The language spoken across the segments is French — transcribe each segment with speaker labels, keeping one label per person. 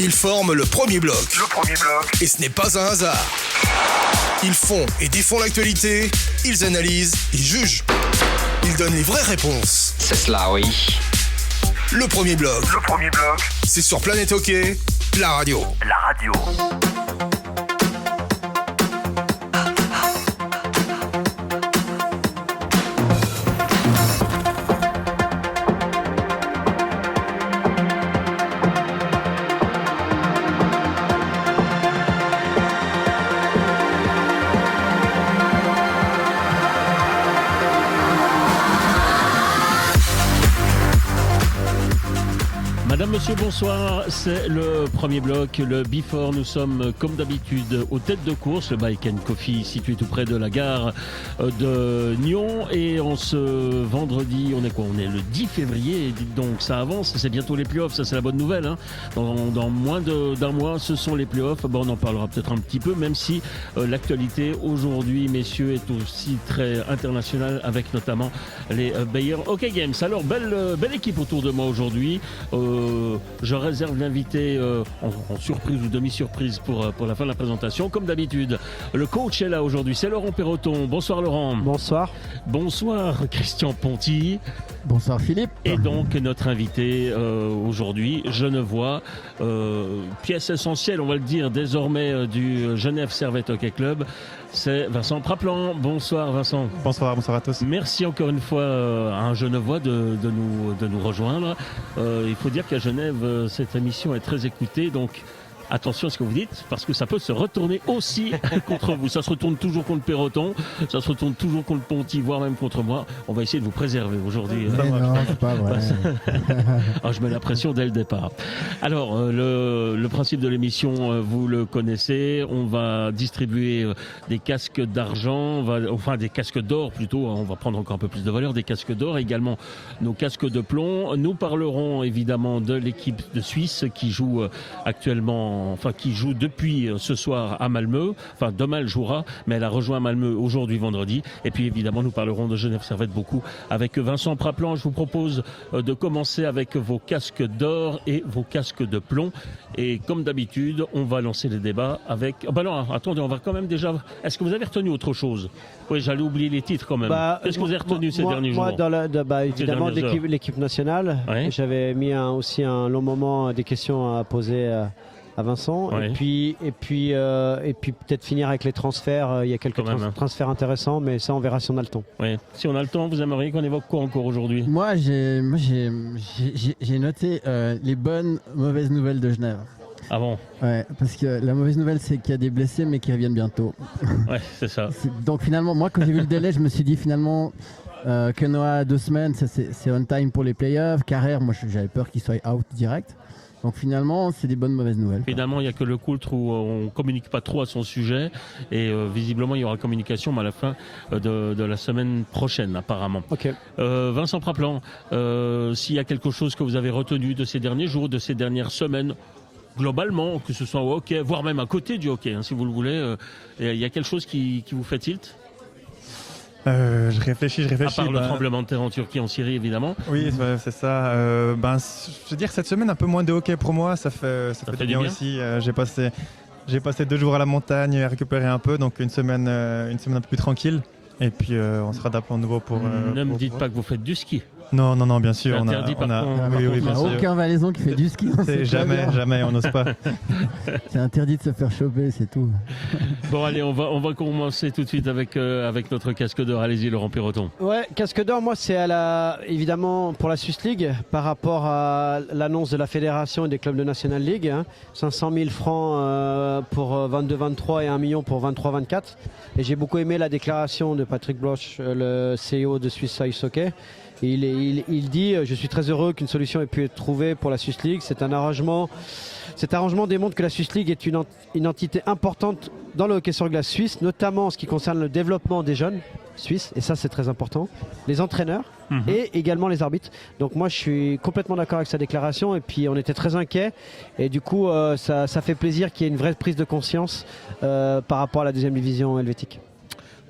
Speaker 1: Ils forment le premier bloc. Et ce n'est pas un hasard. Ils font et défont l'actualité, ils analysent, ils jugent. Ils donnent les vraies réponses.
Speaker 2: C'est cela, oui.
Speaker 1: Le premier bloc. C'est sur Planète Hockey, la radio.
Speaker 3: Madame, monsieur, bonsoir. C'est le premier bloc, le Before. Nous sommes, comme d'habitude, aux têtes de course, le Bike & Coffee, situé tout près de la gare de Nyon. Et en ce vendredi, on est quoi ? On est le 10 février, donc ça avance. C'est bientôt les playoffs, ça c'est la bonne nouvelle. Hein. Dans moins d'un mois, ce sont les playoffs. Bon, on en parlera peut-être un petit peu, même si l'actualité aujourd'hui, messieurs, est aussi très internationale, avec notamment les Bayer Hockey Games. Alors, belle équipe autour de moi aujourd'hui. Je réserve l'invité en surprise ou demi-surprise pour la fin de la présentation. Comme d'habitude, le coach est là aujourd'hui, c'est Laurent Perroton. Bonsoir Laurent.
Speaker 4: Bonsoir.
Speaker 3: Bonsoir Christian Ponty.
Speaker 4: Bonsoir Philippe.
Speaker 3: Et donc notre invité aujourd'hui, Genevois, pièce essentielle, on va le dire désormais, du Genève Servette Hockey Club. C'est Vincent Praplan. Bonsoir Vincent.
Speaker 5: Bonsoir à tous.
Speaker 3: Merci encore une fois à un Genevois de nous rejoindre. Il faut dire qu'à Genève, cette émission est très écoutée, donc attention à ce que vous dites, parce que ça peut se retourner aussi contre vous. Ça se retourne toujours contre Perroton, ça se retourne toujours contre Ponty, voire même contre moi. On va essayer de vous préserver aujourd'hui.
Speaker 4: Non, c'est pas vrai.
Speaker 3: Je mets la pression dès le départ. Alors, le principe de l'émission, vous le connaissez. On va distribuer des casques d'argent, enfin des casques d'or plutôt. On va prendre encore un peu plus de valeur, des casques d'or, également nos casques de plomb. Nous parlerons évidemment de l'équipe de Suisse qui joue qui joue depuis ce soir à Malmö. Enfin, demain elle jouera, mais elle a rejoint Malmö aujourd'hui vendredi. Et puis évidemment, nous parlerons de Genève Servette beaucoup avec Vincent Praplan. Je vous propose de commencer avec vos casques d'or et vos casques de plomb. Et comme d'habitude, on va lancer les débats avec... attendez, on va quand même déjà... Est-ce que vous avez retenu autre chose ? Oui, j'allais oublier les titres quand même. Qu'est-ce que vous avez retenu ces derniers jours ?
Speaker 4: Évidemment, l'équipe nationale.
Speaker 3: Ouais.
Speaker 4: J'avais mis aussi un long moment des questions à poser à Vincent.
Speaker 3: Ouais.
Speaker 4: Et puis peut-être finir avec les transferts. Il y a quelques transferts intéressants, mais ça, on verra si on a le temps.
Speaker 3: Ouais. Si on a le temps, vous aimeriez qu'on évoque quoi encore aujourd'hui ?
Speaker 6: Moi, j'ai noté les bonnes, mauvaises nouvelles de Genève.
Speaker 3: Ah bon ?
Speaker 6: Ouais, parce que la mauvaise nouvelle, c'est qu'il y a des blessés, mais qui reviennent bientôt.
Speaker 3: Ouais, c'est ça.
Speaker 6: Donc finalement, moi, quand j'ai vu le délai, je me suis dit finalement que Noah 2 semaines, c'est on time pour les playoffs. Carrère, moi, j'avais peur qu'il soit out direct. Donc finalement, c'est des bonnes mauvaises nouvelles.
Speaker 3: Finalement, il n'y a que le Coultre où on ne communique pas trop à son sujet. Et visiblement, il y aura communication à la fin de la semaine prochaine, apparemment.
Speaker 4: Ok.
Speaker 3: Vincent Praplan, s'il y a quelque chose que vous avez retenu de ces derniers jours, de ces dernières semaines, globalement, que ce soit au hockey, voire même à côté du hockey, si vous le voulez, il y a quelque chose qui vous fait tilt ?
Speaker 5: Je réfléchis.
Speaker 3: À part le tremblement de terre en Turquie, en Syrie, évidemment.
Speaker 5: Oui, c'est ça. Je veux dire, cette semaine, un peu moins de hockey pour moi, ça fait du bien aussi. J'ai passé 2 jours à la montagne à récupérer un peu, donc une semaine un peu plus tranquille. Et puis, on se réadapte à nouveau pour...
Speaker 3: ne me dites pas que vous faites du ski.
Speaker 5: Non, bien sûr.
Speaker 3: C'est interdit par contre.
Speaker 5: Oui,
Speaker 6: Il n'y
Speaker 5: bien
Speaker 6: a
Speaker 5: sûr.
Speaker 6: aucun Valaisan qui fait du ski.
Speaker 5: Jamais, on n'ose pas.
Speaker 6: C'est interdit de se faire choper, c'est tout.
Speaker 3: Bon, allez, on va commencer tout de suite avec notre casque d'or. Allez-y, Laurent Perroton.
Speaker 4: Ouais, casque d'or, moi, c'est évidemment pour la Swiss League, par rapport à l'annonce de la Fédération et des clubs de National League. 500 000 francs pour 22-23 et 1 million pour 23-24. Et j'ai beaucoup aimé la déclaration de Patrick Bloch, le CEO de Swiss Ice Hockey. Il dit « Je suis très heureux qu'une solution ait pu être trouvée pour la Swiss League. Cet arrangement démontre que la Swiss League est une entité importante dans le hockey sur glace suisse, notamment en ce qui concerne le développement des jeunes suisses, et ça c'est très important, les entraîneurs et également les arbitres. Donc moi je suis complètement d'accord avec sa déclaration, et puis on était très inquiets, et du coup ça fait plaisir qu'il y ait une vraie prise de conscience par rapport à la deuxième division helvétique.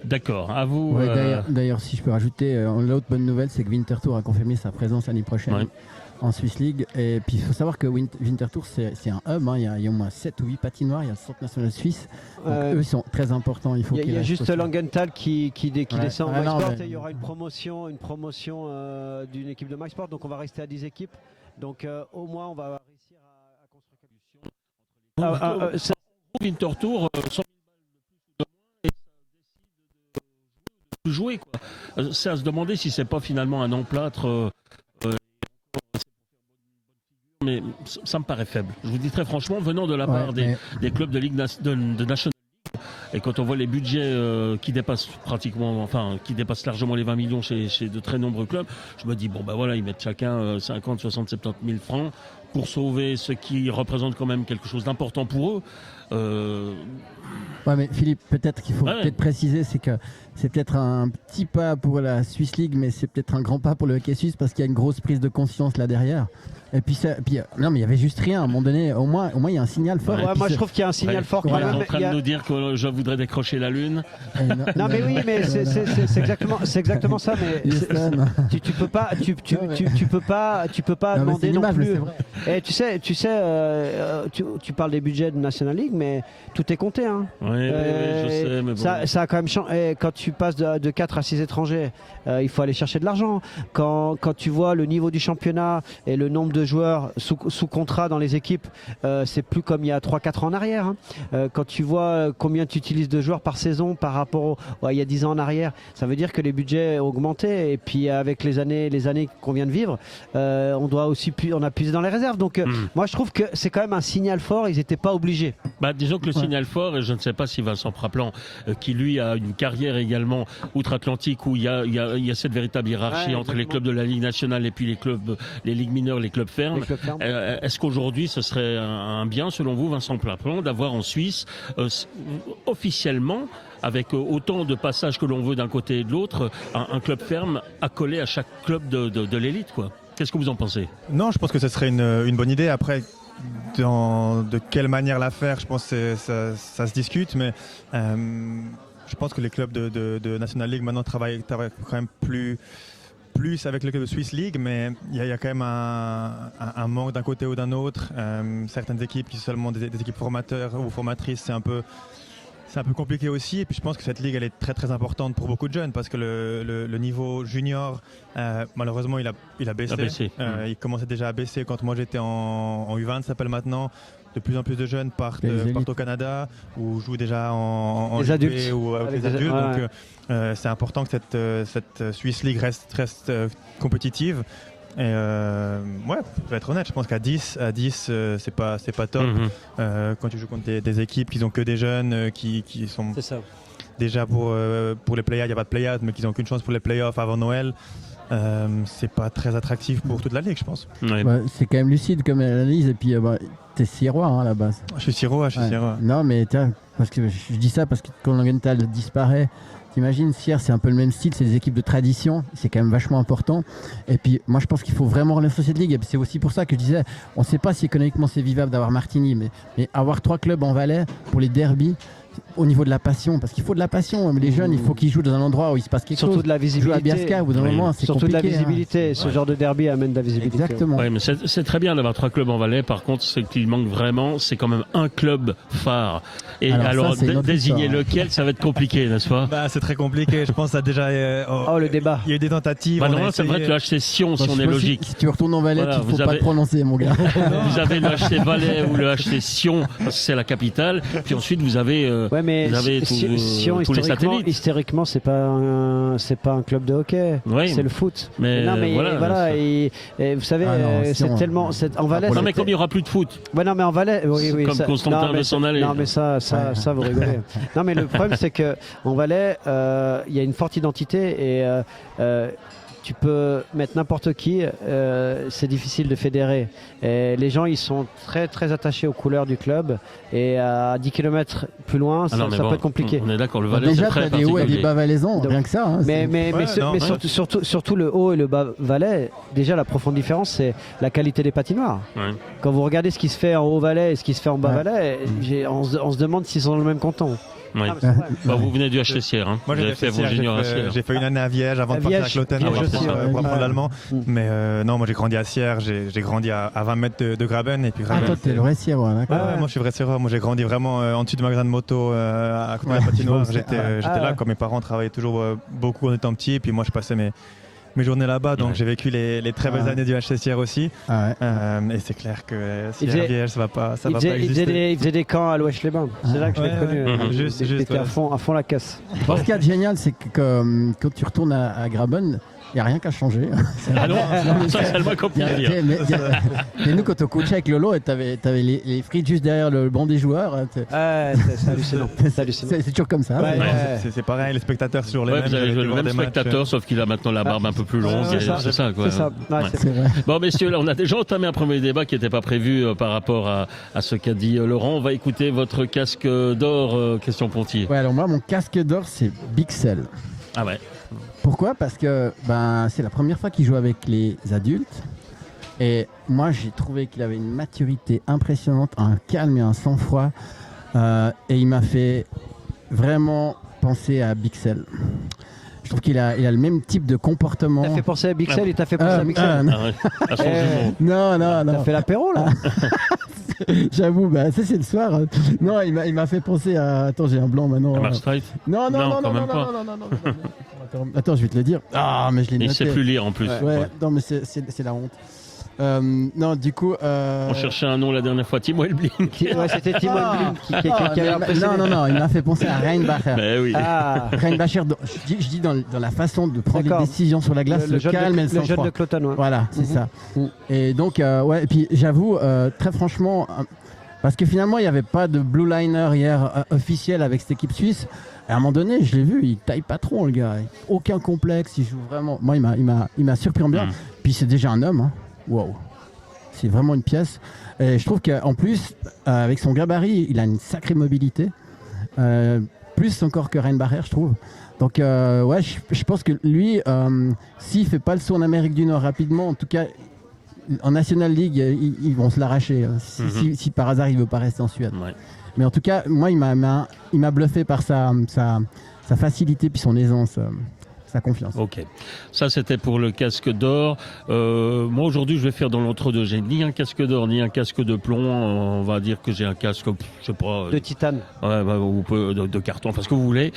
Speaker 3: D'accord, à vous.
Speaker 6: Ouais, d'ailleurs, si je peux rajouter, l'autre bonne nouvelle, c'est que Winterthur a confirmé sa présence l'année prochaine.
Speaker 3: Ouais.
Speaker 6: en Swiss League. Et puis il faut savoir que Winterthur c'est un hub, hein. Il y a au moins 7 ou 8 patinoires, il y a le centre national suisse. Donc eux sont très importants. Il
Speaker 4: y a juste Langenthal qui descend en MySport et il y aura une promotion d'une équipe de MySport. Donc on va rester à 10 équipes. Donc au moins on va réussir à construire quelque chose.
Speaker 3: Winterthur, 100 000 balles de plus ou de moins, et ça décide de jouer, quoi. C'est à se demander si c'est pas finalement un emplâtre. Mais ça me paraît faible. Je vous dis très franchement, venant de la part des clubs de Ligue de National League, et quand on voit les budgets qui dépassent largement les 20 millions chez de très nombreux clubs, je me dis, bon ben voilà, ils mettent chacun 50, 60, 70 000 francs pour sauver ce qui représente quand même quelque chose d'important pour eux.
Speaker 6: Ouais, mais Philippe, peut-être qu'il faut peut-être préciser, c'est que c'est peut-être un petit pas pour la Swiss League, mais c'est peut-être un grand pas pour le hockey suisse parce qu'il y a une grosse prise de conscience là derrière. Et puis, non, mais il y avait juste rien. À un moment donné, au moins, il y a un signal fort.
Speaker 4: Ouais, moi, je trouve qu'il y a un signal fort.
Speaker 3: Quand même. En train de nous dire que je voudrais décrocher la lune.
Speaker 4: Non, mais oui, mais c'est exactement ça. Mais tu peux pas
Speaker 6: non,
Speaker 4: demander non plus.
Speaker 6: Et
Speaker 4: tu parles des budgets de National League, mais tout est compté. Hein.
Speaker 3: Oui, je sais, mais bon.
Speaker 4: Ça a quand même changé. Quand tu passes de 4 à 6 étrangers, il faut aller chercher de l'argent. Quand tu vois le niveau du championnat et le nombre de joueurs sous contrat dans les équipes, c'est plus comme il y a 3-4 ans en arrière. Hein. Quand tu vois combien tu utilises de joueurs par saison par rapport il y a 10 ans en arrière, ça veut dire que les budgets ont augmenté. Et puis avec les années qu'on vient de vivre, on a puisé dans les réserves. Donc moi je trouve que c'est quand même un signal fort. Ils n'étaient pas obligés.
Speaker 3: Disons que le signal fort, et je ne sais pas si Vincent Praplan, qui lui a une carrière également outre-Atlantique où il y a cette véritable hiérarchie entre les clubs de la Ligue nationale et puis les ligues mineures, les clubs fermes. Est-ce qu'aujourd'hui ce serait un bien selon vous, Vincent Praplan, d'avoir en Suisse officiellement, avec autant de passages que l'on veut d'un côté et de l'autre, un club ferme accolé à chaque club de l'élite, quoi? Qu'est-ce que vous en pensez?
Speaker 5: Non, je pense que ce serait une bonne idée. Après, de quelle manière la faire, je pense que ça se discute, mais je pense que les clubs de National League maintenant travaillent quand même plus avec le club de Swiss League, mais il y a quand même un manque d'un côté ou d'un autre. Certaines équipes qui sont seulement des équipes formateurs ou formatrices, c'est un peu compliqué aussi. Et puis je pense que cette ligue elle est très très importante pour beaucoup de jeunes parce que le niveau junior malheureusement il a baissé. Il commençait déjà à baisser quand moi j'étais en U20, ça s'appelle maintenant. De plus en plus de jeunes partent au Canada ou jouent déjà en
Speaker 4: les adultes
Speaker 5: ou avec les adultes. Donc c'est important que cette Swiss League reste compétitive. Et pour être honnête, je pense qu'à 10 c'est pas top. Quand tu joues contre des équipes qui n'ont que des jeunes qui sont déjà pour les play-offs, il n'y a pas de play-out, mais qui n'ont qu'une chance pour les play-offs avant Noël. C'est pas très attractif pour toute la ligue, je pense.
Speaker 6: C'est quand même lucide comme analyse. Et puis t'es Sirois à la base.
Speaker 5: Je suis Sirois.
Speaker 6: Non, mais parce que je dis ça parce que quand Langenthal disparaît, t'imagines, Sierre, c'est un peu le même style, c'est des équipes de tradition, c'est quand même vachement important. Et puis moi je pense qu'il faut vraiment relancer cette ligue. Et c'est aussi pour ça que je disais, on ne sait pas si économiquement c'est vivable d'avoir Martigny, mais avoir 3 clubs en Valais pour les derbies, au niveau de la passion, parce qu'il faut de la passion. Les jeunes, il faut qu'ils jouent dans un endroit où il se passe quelque chose.
Speaker 4: Surtout de la visibilité.
Speaker 6: Jouer à Biasca, au bout d'un moment, c'est
Speaker 4: surtout
Speaker 6: compliqué.
Speaker 4: De la visibilité. Ce genre de derby amène de la visibilité.
Speaker 6: Exactement.
Speaker 3: Oui, mais c'est très bien d'avoir 3 clubs en Valais. Par contre, ce qu'il manque vraiment, c'est quand même un club phare. Et alors désigner lequel, ça va être compliqué, n'est-ce pas?
Speaker 5: C'est très compliqué. Je pense que ça a déjà.
Speaker 4: le débat.
Speaker 5: Il y a eu des tentatives.
Speaker 3: C'est vrai que le HC Sion, si on est logique.
Speaker 6: Si tu retournes en Valais, il ne faut pas te prononcer, mon gars.
Speaker 3: Vous avez le HC Valais ou le HC Sion, parce que c'est la capitale. Puis ensuite, vous avez.
Speaker 4: Sion, historiquement, c'est pas un club de hockey, c'est le foot.
Speaker 3: Mais
Speaker 4: voilà. Et vous savez, c'est tellement en Valais.
Speaker 3: Non, mais comme il n'y aura plus de foot.
Speaker 4: Ouais, non, mais en Valais, oui.
Speaker 3: Comme Constantin veut s'en aller.
Speaker 4: Non, mais ça, vous rigolez. Non, mais le problème, c'est que en Valais, il y a une forte identité et tu peux mettre n'importe qui, c'est difficile de fédérer. Et les gens, ils sont très très attachés aux couleurs du club. Et à 10 km plus loin, ça peut être compliqué.
Speaker 3: On est d'accord, le Valais,
Speaker 6: déjà,
Speaker 3: c'est très
Speaker 6: des hauts et des bas valaisans, rien que ça. Hein,
Speaker 4: mais surtout le haut et le bas Valais, déjà la profonde différence, c'est la qualité des patinoires. Ouais. Quand vous regardez ce qui se fait en haut Valais et ce qui se fait en bas Valais, on se demande s'ils sont dans le même canton.
Speaker 3: Oui. Vous venez du HC Sierre, hein.
Speaker 5: Moi j'ai fait vos juniors à Sierre. J'ai fait une année à Viège avant de partir à Cloten.
Speaker 4: aussi,
Speaker 5: pour apprendre l'allemand. Mais non, moi j'ai grandi à Sierre, j'ai grandi à 20 mètres de Graben. Et puis Graben,
Speaker 6: toi t'es le vrai Sierrois, d'accord.
Speaker 5: Moi je suis vrai Sierrois. Moi j'ai grandi vraiment en dessous de magasin de moto à côté de la patinoire. J'étais là quand mes parents travaillaient toujours beaucoup en étant petit. Et puis moi je passais mes journées là-bas, donc j'ai vécu les très belles années du HC Sierre aussi. Et c'est clair que Sierre-Vierge, ça va pas exister.
Speaker 4: Il faisait des camps à l'Ouest-les-Bains. C'est là que je l'ai connu. J'étais à fond la casse.
Speaker 6: Ce qui est génial, c'est que quand tu retournes à Graben, il n'y a rien qu'à changer.
Speaker 3: Ah non, ça c'est le moins compliqué.
Speaker 6: Mais nous, quand on coachait avec Lolo, tu avais les frites juste derrière le banc des joueurs.
Speaker 4: C'est hallucinant.
Speaker 6: C'est toujours comme ça.
Speaker 5: C'est pareil, les spectateurs sur les mêmes.
Speaker 3: Vous avez joué le même spectateur, sauf qu'il a maintenant la barbe un peu plus longue. C'est ça, quoi.
Speaker 4: C'est vrai.
Speaker 3: Bon, messieurs, là, on a déjà entamé un premier débat qui n'était pas prévu par rapport à ce qu'a dit Laurent. On va écouter votre casque d'or, question Ponty.
Speaker 6: Ouais, alors moi, mon casque d'or, c'est Bixel.
Speaker 3: Ah ouais.
Speaker 6: Pourquoi ? Parce que c'est la première fois qu'il joue avec les adultes. Et moi, j'ai trouvé qu'il avait une maturité impressionnante, un calme et un sang-froid. Et il m'a fait vraiment penser à Bixel. Je trouve qu'il a le même type de comportement.
Speaker 4: T'as fait penser à Bixel et t'as fait penser à Bixel.
Speaker 6: Non.
Speaker 4: T'as fait l'apéro là.
Speaker 6: J'avoue, ça c'est le soir. Non, il m'a fait penser à. Attends, j'ai un blanc maintenant.
Speaker 3: Mark Streit ?
Speaker 6: Non. Attends, je vais te le dire. Ah, mais je l'ai noté.
Speaker 3: Il sait plus lire en plus.
Speaker 6: Ouais. Non, mais c'est la honte. Non, du coup.
Speaker 3: On cherchait un nom la dernière fois, Timo Elbling.
Speaker 4: Ouais, c'était Timo Elbling qui avait impressionné.
Speaker 6: Non, il m'a fait penser à Reinbacher.
Speaker 3: Ben oui.
Speaker 6: Reinbacher, je dis dans la façon de prendre les décisions sur la glace, le calme et le sang-froid.
Speaker 4: Le jeune de Cloton.
Speaker 6: Voilà, c'est ça. Et donc, et puis j'avoue, très franchement, parce que finalement, il n'y avait pas de blue liner hier officiel avec cette équipe suisse. Et à un moment donné, je l'ai vu, il taille pas trop, le gars. Aucun complexe, il joue vraiment. Moi, il m'a surpris en bien. Puis c'est déjà un homme, hein. Wow, c'est vraiment une pièce. Et je trouve qu'en plus, avec son gabarit, il a une sacrée mobilité, plus encore que Reinbacher, je trouve. Donc, je pense que lui, s'il fait pas le saut en Amérique du Nord rapidement, en tout cas, en National League, ils vont se l'arracher. Si par hasard, il veut pas rester en Suède. Ouais. Mais en tout cas, moi, il m'a bluffé par sa facilité puis son aisance. Sa confiance.
Speaker 3: Ok. Ça, c'était pour le casque d'or. Moi, aujourd'hui, je vais faire dans l'entre-deux. J'ai ni un casque d'or, ni un casque de plomb. On va dire que j'ai un casque, je sais pas.
Speaker 4: De titane.
Speaker 3: Ouais, ou de carton, enfin ce que vous voulez.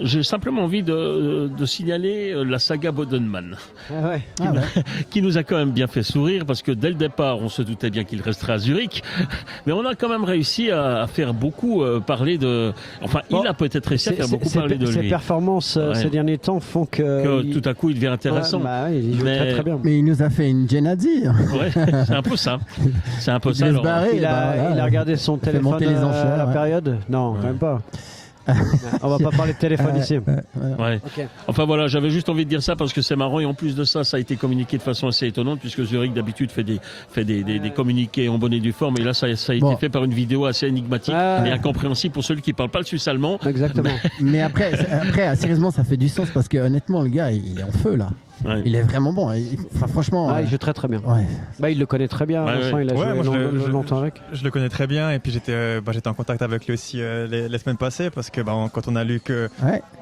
Speaker 3: J'ai simplement envie de signaler la saga Bodenman. Qui nous a quand même bien fait sourire, parce que dès le départ, on se doutait bien qu'il resterait à Zurich. Mais on a quand même réussi à faire beaucoup parler de... Enfin, il a peut-être réussi à faire beaucoup parler de lui.
Speaker 4: Ses performances ces derniers temps font que
Speaker 3: tout à coup il devient intéressant.
Speaker 4: Il joue très, très bien.
Speaker 6: Mais il nous a fait une Genadi.
Speaker 3: Ouais, c'est un peu ça. C'est un peu ça.
Speaker 4: Il a regardé son téléphone à la période. Non, quand même pas. On va pas parler de téléphone ici.
Speaker 3: Ouais. Okay. Enfin voilà, j'avais juste envie de dire ça parce que c'est marrant et en plus de ça, ça a été communiqué de façon assez étonnante puisque Zurich d'habitude fait des communiqués en bonne et due forme et là ça a été fait par une vidéo assez énigmatique et incompréhensible pour celui qui parle pas le suisse allemand.
Speaker 4: Exactement.
Speaker 6: Mais après, sérieusement, ça fait du sens parce que honnêtement, le gars, il est en feu là. Ouais. Il est vraiment bon. Franchement,
Speaker 4: il joue très très bien. Ouais. Il le connaît très bien. Il a joué longtemps avec.
Speaker 5: Je le connais très bien et puis j'étais en contact avec lui aussi les semaines passées parce que quand on a lu que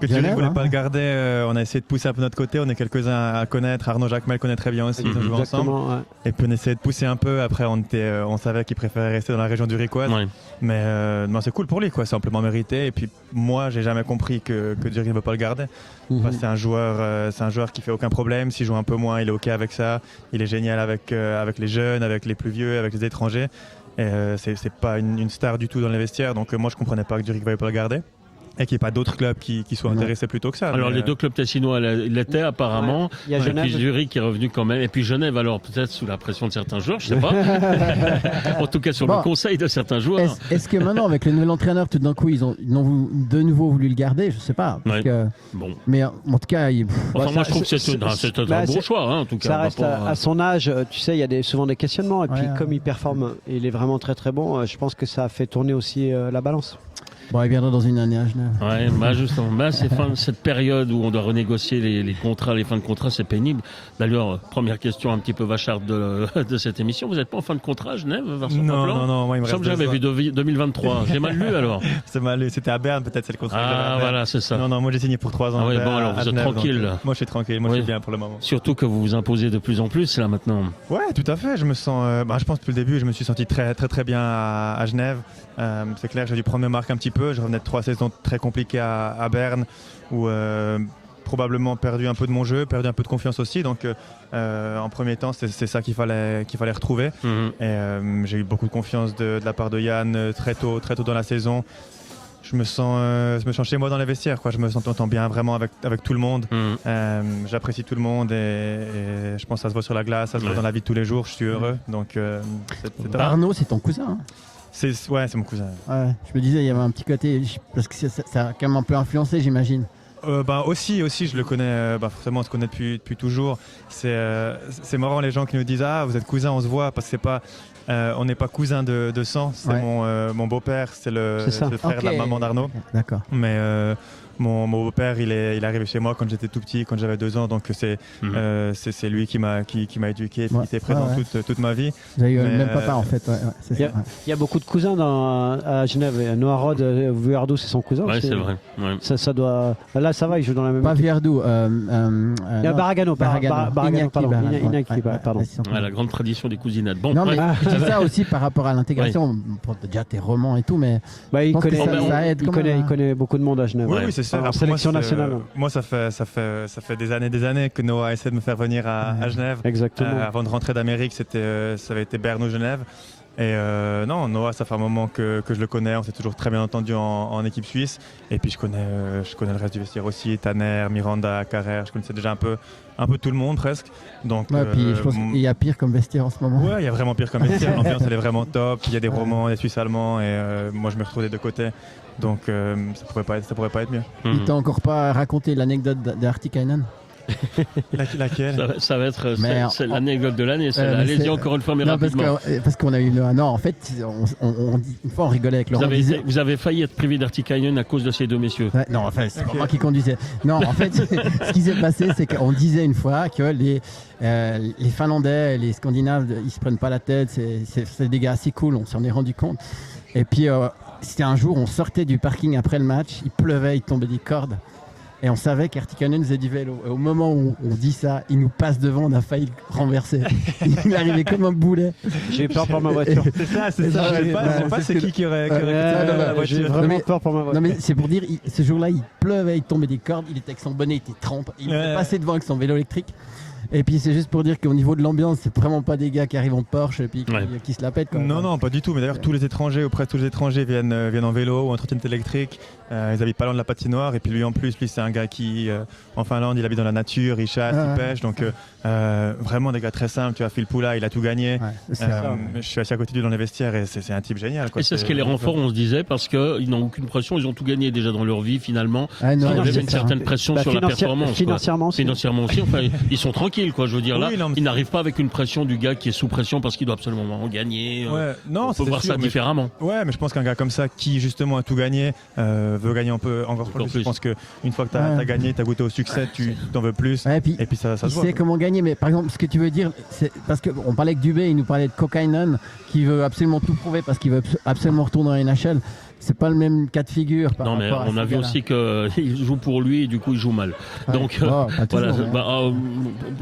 Speaker 5: Zurich ne voulait pas le garder, on a essayé de pousser un peu de notre côté. On est quelques-uns à connaître. Arnaud Jacquemel connaît très bien aussi. Ils ont joué ensemble. Ouais. Et puis on essayait de pousser un peu. Après, on savait qu'il préférait rester dans la région zurichoise. Ouais. Mais c'est cool pour lui, quoi. C'est amplement mérité. Et puis moi, j'ai jamais compris que Zurich ne veut pas le garder. C'est un joueur qui fait aucun problème. S'il joue un peu moins, il est ok avec ça. Il est génial avec les jeunes, avec les plus vieux, avec les étrangers. Et c'est pas une star du tout dans les vestiaires. Donc moi, je comprenais pas que Zurich ne veuille pas le garder. Et qu'il n'y ait pas d'autres clubs qui soient intéressés plutôt que ça.
Speaker 3: Alors les deux clubs tessinois l'étaient apparemment.
Speaker 4: Il y a Genève.
Speaker 3: Et puis Zurich qui est revenu quand même. Et puis Genève, alors peut-être sous la pression de certains joueurs, je sais pas. En tout cas sur le conseil de certains joueurs.
Speaker 6: Est-ce que maintenant avec le nouvel entraîneur, tout d'un coup ils ont de nouveau voulu le garder? Je sais pas. Parce que, mais en tout cas,
Speaker 3: moi je trouve que c'est un bon choix. En tout cas,
Speaker 4: ça reste à son âge. Tu sais, il y a souvent des questionnements. Et puis comme il performe, il est vraiment très très bon. Je pense que ça a fait tourner aussi la balance.
Speaker 6: Bon, il viendra dans une année à Genève.
Speaker 3: Ouais, justement, c'est cette période où on doit renégocier les contrats, les fins de contrat, c'est pénible. D'ailleurs, première question un petit peu vacharde de cette émission, vous n'êtes pas en fin de contrat à Genève, Vincent Paplan?
Speaker 5: Non, moi il me reste.
Speaker 3: J'avais vu 2023, j'ai mal lu alors.
Speaker 5: C'est mal lu, c'était à Berne peut-être, c'est le contrat.
Speaker 3: Ah voilà, c'est ça.
Speaker 5: Non, moi j'ai signé pour 3 ans.
Speaker 3: Ah ouais, bon alors vous êtes tranquille.
Speaker 5: Moi je suis tranquille, je suis bien pour le moment.
Speaker 3: Surtout que vous vous imposez de plus en plus là maintenant.
Speaker 5: Ouais, tout à fait, je me sens, je pense depuis le début, je me suis senti très bien à Genève. C'est clair, j'ai dû prendre mes marques un petit peu, je revenais de 3 saisons très compliquées à Berne où probablement perdu un peu de mon jeu, perdu un peu de confiance aussi, donc en premier temps c'est ça qu'il fallait retrouver. Et j'ai eu beaucoup de confiance de la part de Yann très tôt dans la saison. Je me sens chez moi dans les vestiaires, quoi. Je me sens bien vraiment avec tout le monde. J'apprécie tout le monde et je pense que ça se voit sur la glace, ça se voit dans la vie de tous les jours. Je suis heureux. Donc,
Speaker 6: Arnaud, c'est ton cousin, hein?
Speaker 5: C'est mon cousin.
Speaker 6: Ouais, je me disais, il y avait un petit côté, parce que ça a quand même un peu influencé, j'imagine.
Speaker 5: Aussi, je le connais, forcément on se connaît depuis toujours. C'est marrant les gens qui nous disent ah vous êtes cousins, on se voit, parce que c'est pas on n'est pas cousins de sang, c'est mon beau-père, c'est le frère de la maman d'Arnaud.
Speaker 6: D'accord.
Speaker 5: Mais mon beau-père il est arrivé chez moi quand j'étais tout petit, quand j'avais 2 ans, donc c'est lui qui m'a éduqué, qui était présent toute ma vie.
Speaker 6: Vous avez eu le même papa en fait.
Speaker 4: Il y a beaucoup de cousins à Genève. Noah Rod, Vuardou c'est son cousin.
Speaker 3: Ouais, c'est vrai. Ouais.
Speaker 4: Ça doit. Là ça va, il joue dans la même.
Speaker 6: Pas Vuardou.
Speaker 4: Baragano, pardon. Inaki, pardon.
Speaker 3: Ouais, la grande tradition des cousinades. Bon,
Speaker 6: non, mais c'est ça aussi par rapport à l'intégration. Déjà t'es roman et tout, mais
Speaker 4: il connaît beaucoup de monde à Genève.
Speaker 5: Oui, c'est ça.
Speaker 4: En sélection nationale.
Speaker 5: Moi, ça fait des années que Noah essaie de me faire venir à Genève.
Speaker 4: Exactement.
Speaker 5: Avant de rentrer d'Amérique, ça avait été Berne ou Genève. Et non, Noah, ça fait un moment que je le connais. On s'est toujours très bien entendu en équipe suisse. Et puis je connais le reste du vestiaire aussi. Tanner, Miranda, Carrère. Je connaissais déjà un peu tout le monde presque. Donc,
Speaker 6: puis je pense qu'il y a pire comme vestiaire en ce moment.
Speaker 5: Ouais, il y a vraiment pire comme vestiaire. L'ambiance elle est vraiment top. Il y a des Romans, des Suisses allemands. Et moi, je me retrouve des deux côtés. Donc ça pourrait pas être mieux.
Speaker 6: Il t'a encore pas raconté l'anecdote d'Artikainen?
Speaker 5: Laquelle?
Speaker 3: Ça va être c'est l'anecdote de l'année. Allez-y encore une fois, mais rapidement.
Speaker 6: Parce qu'on a eu non, en fait, une fois on rigolait avec Laurent.
Speaker 3: Vous avez failli être privé d'Artikainen à cause de ces deux messieurs.
Speaker 6: Ouais, non, enfin, c'est pas moi qui conduisais. Non, en fait, ce qui s'est passé, c'est qu'on disait une fois que les Finlandais, les Scandinaves, ils se prennent pas la tête. C'est des gars assez cool. On s'en est rendu compte. Et puis c'était un jour, on sortait du parking après le match. Il pleuvait, il tombait des cordes. Et on savait qu'Artikainen faisait du vélo. Et au moment où on dit ça, il nous passe devant, on a failli le renverser. Il est arrivé comme un boulet.
Speaker 4: J'ai peur pour ma voiture.
Speaker 5: C'est ça. Je sais pas c'est qui aurait la voiture.
Speaker 4: J'ai vraiment peur pour ma voiture.
Speaker 6: Non mais c'est pour dire, ce jour-là, il pleuvait, il tombait des cordes, il était avec son bonnet, il était trempe. Il est passé devant avec son vélo électrique. Et puis c'est juste pour dire qu'au niveau de l'ambiance, c'est vraiment pas des gars qui arrivent en Porsche et puis qui se la pètent.
Speaker 5: Non, pas du tout. Mais d'ailleurs, tous les étrangers, ou presque tous les étrangers, viennent en vélo ou en trottinette électrique. Ils habitent pas loin de la patinoire. Et puis lui, en plus, c'est un gars qui, en Finlande, il habite dans la nature, il chasse, il pêche. Donc vraiment des gars très simples. Tu vois, Phil Poula, il a tout gagné. Je suis assis à côté de lui dans les vestiaires et c'est un type génial.
Speaker 3: Et c'est ce que les renforts, on se disait, parce qu'ils n'ont aucune pression. Ils ont tout gagné déjà dans leur vie finalement. Ils avaient une certaine pression sur la performance.
Speaker 4: Financièrement
Speaker 3: aussi. Enfin, ils sont tranquilles, quoi. Je veux dire là. Il n'arrive pas avec une pression du gars qui est sous pression parce qu'il doit absolument gagner. On peut voir ça différemment.
Speaker 5: Ouais, mais je pense qu'un gars comme ça qui justement a tout gagné veut gagner un peu encore plus. Je pense qu'une fois que tu as gagné, tu as goûté au succès, tu t'en veux plus.
Speaker 6: Et puis
Speaker 5: ça se voit.
Speaker 6: Il sait comment gagner, mais par exemple, ce que tu veux dire, c'est parce qu'on parlait que Dubé, il nous parlait de Kokainen qui veut absolument tout prouver parce qu'il veut absolument retourner dans les NHL. C'est pas le même cas de figure.
Speaker 3: Non, mais on a vu aussi qu'il joue pour lui et du coup il joue mal.
Speaker 6: Ouais.
Speaker 3: Donc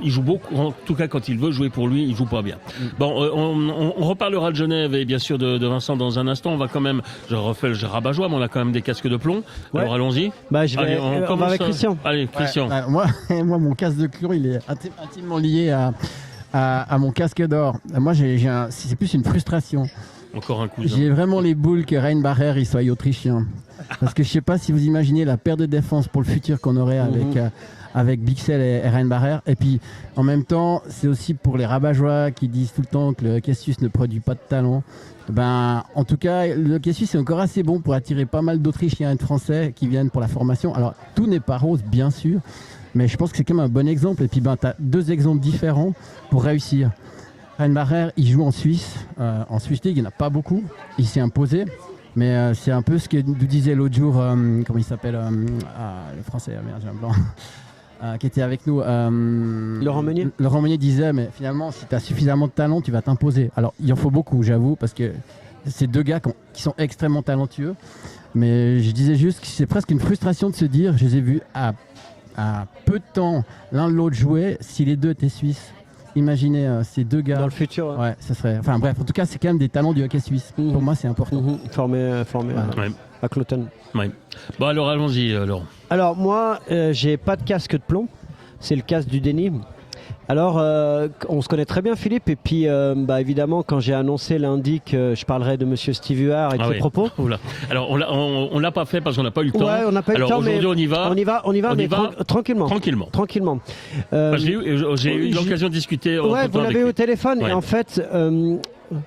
Speaker 3: il joue beaucoup. En tout cas, quand il veut jouer pour lui, il joue pas bien. Bon, on reparlera de Genève et bien sûr de Vincent dans un instant. On va quand même, je refais le rabat-joie, mais on a quand même des casques de plomb. Ouais. Alors allons-y.
Speaker 4: On va avec Christian.
Speaker 3: Allez, Christian.
Speaker 6: Moi, mon casque de plomb, il est intimement lié à mon casque d'or. Moi, c'est plus une frustration.
Speaker 3: Encore un cousin.
Speaker 6: J'ai vraiment les boules que Reinbacher il soit autrichien. Parce que je sais pas si vous imaginez la paire de défense pour le futur qu'on aurait avec Bixel et Reinbacher. Et puis en même temps, c'est aussi pour les rabat-joie qui disent tout le temps que le hockey suisse ne produit pas de talent. En tout cas, le hockey suisse est encore assez bon pour attirer pas mal d'Autrichiens et de Français qui viennent pour la formation. Alors tout n'est pas rose, bien sûr, mais je pense que c'est quand même un bon exemple. Et puis tu as 2 exemples différents pour réussir. Reinbacher, il joue en Suisse. En Swiss League, il n'y en a pas beaucoup. Il s'est imposé. Mais c'est un peu ce que nous disait l'autre jour, comment il s'appelle, le français, merde, j'ai un blanc. Qui était avec nous.
Speaker 4: Laurent Meunier.
Speaker 6: Laurent Meunier disait, mais finalement, si tu as suffisamment de talent, tu vas t'imposer. Alors, il en faut beaucoup, j'avoue, parce que c'est deux gars qui sont extrêmement talentueux. Mais je disais juste que c'est presque une frustration de se dire, je les ai vus à peu de temps l'un de l'autre jouer, si les deux étaient suisses. Imaginez ces deux gars.
Speaker 4: Dans le futur.
Speaker 6: Ouais, ça serait. Enfin bref, en tout cas, c'est quand même des talents du hockey suisse. Pour moi, c'est important.
Speaker 4: Formé à Cloton.
Speaker 3: Ouais. Bon, alors allons-y, Laurent.
Speaker 4: Alors, moi, j'ai pas de casque de plomb. C'est le casque du déni. Alors, on se connaît très bien, Philippe. Et puis, évidemment, quand j'ai annoncé lundi que je parlerai de monsieur Steve Huard et de ses propos.
Speaker 3: Oula. Alors, on l'a pas fait parce qu'on n'a pas eu le temps.
Speaker 4: Ouais, on n'a pas eu le temps.
Speaker 3: Alors, aujourd'hui, on y va.
Speaker 4: On y va, mais tranquillement.
Speaker 3: Tranquillement. J'ai eu l'occasion de discuter.
Speaker 4: Ouais, vous l'avez au téléphone.
Speaker 3: Ouais.
Speaker 4: Et en fait,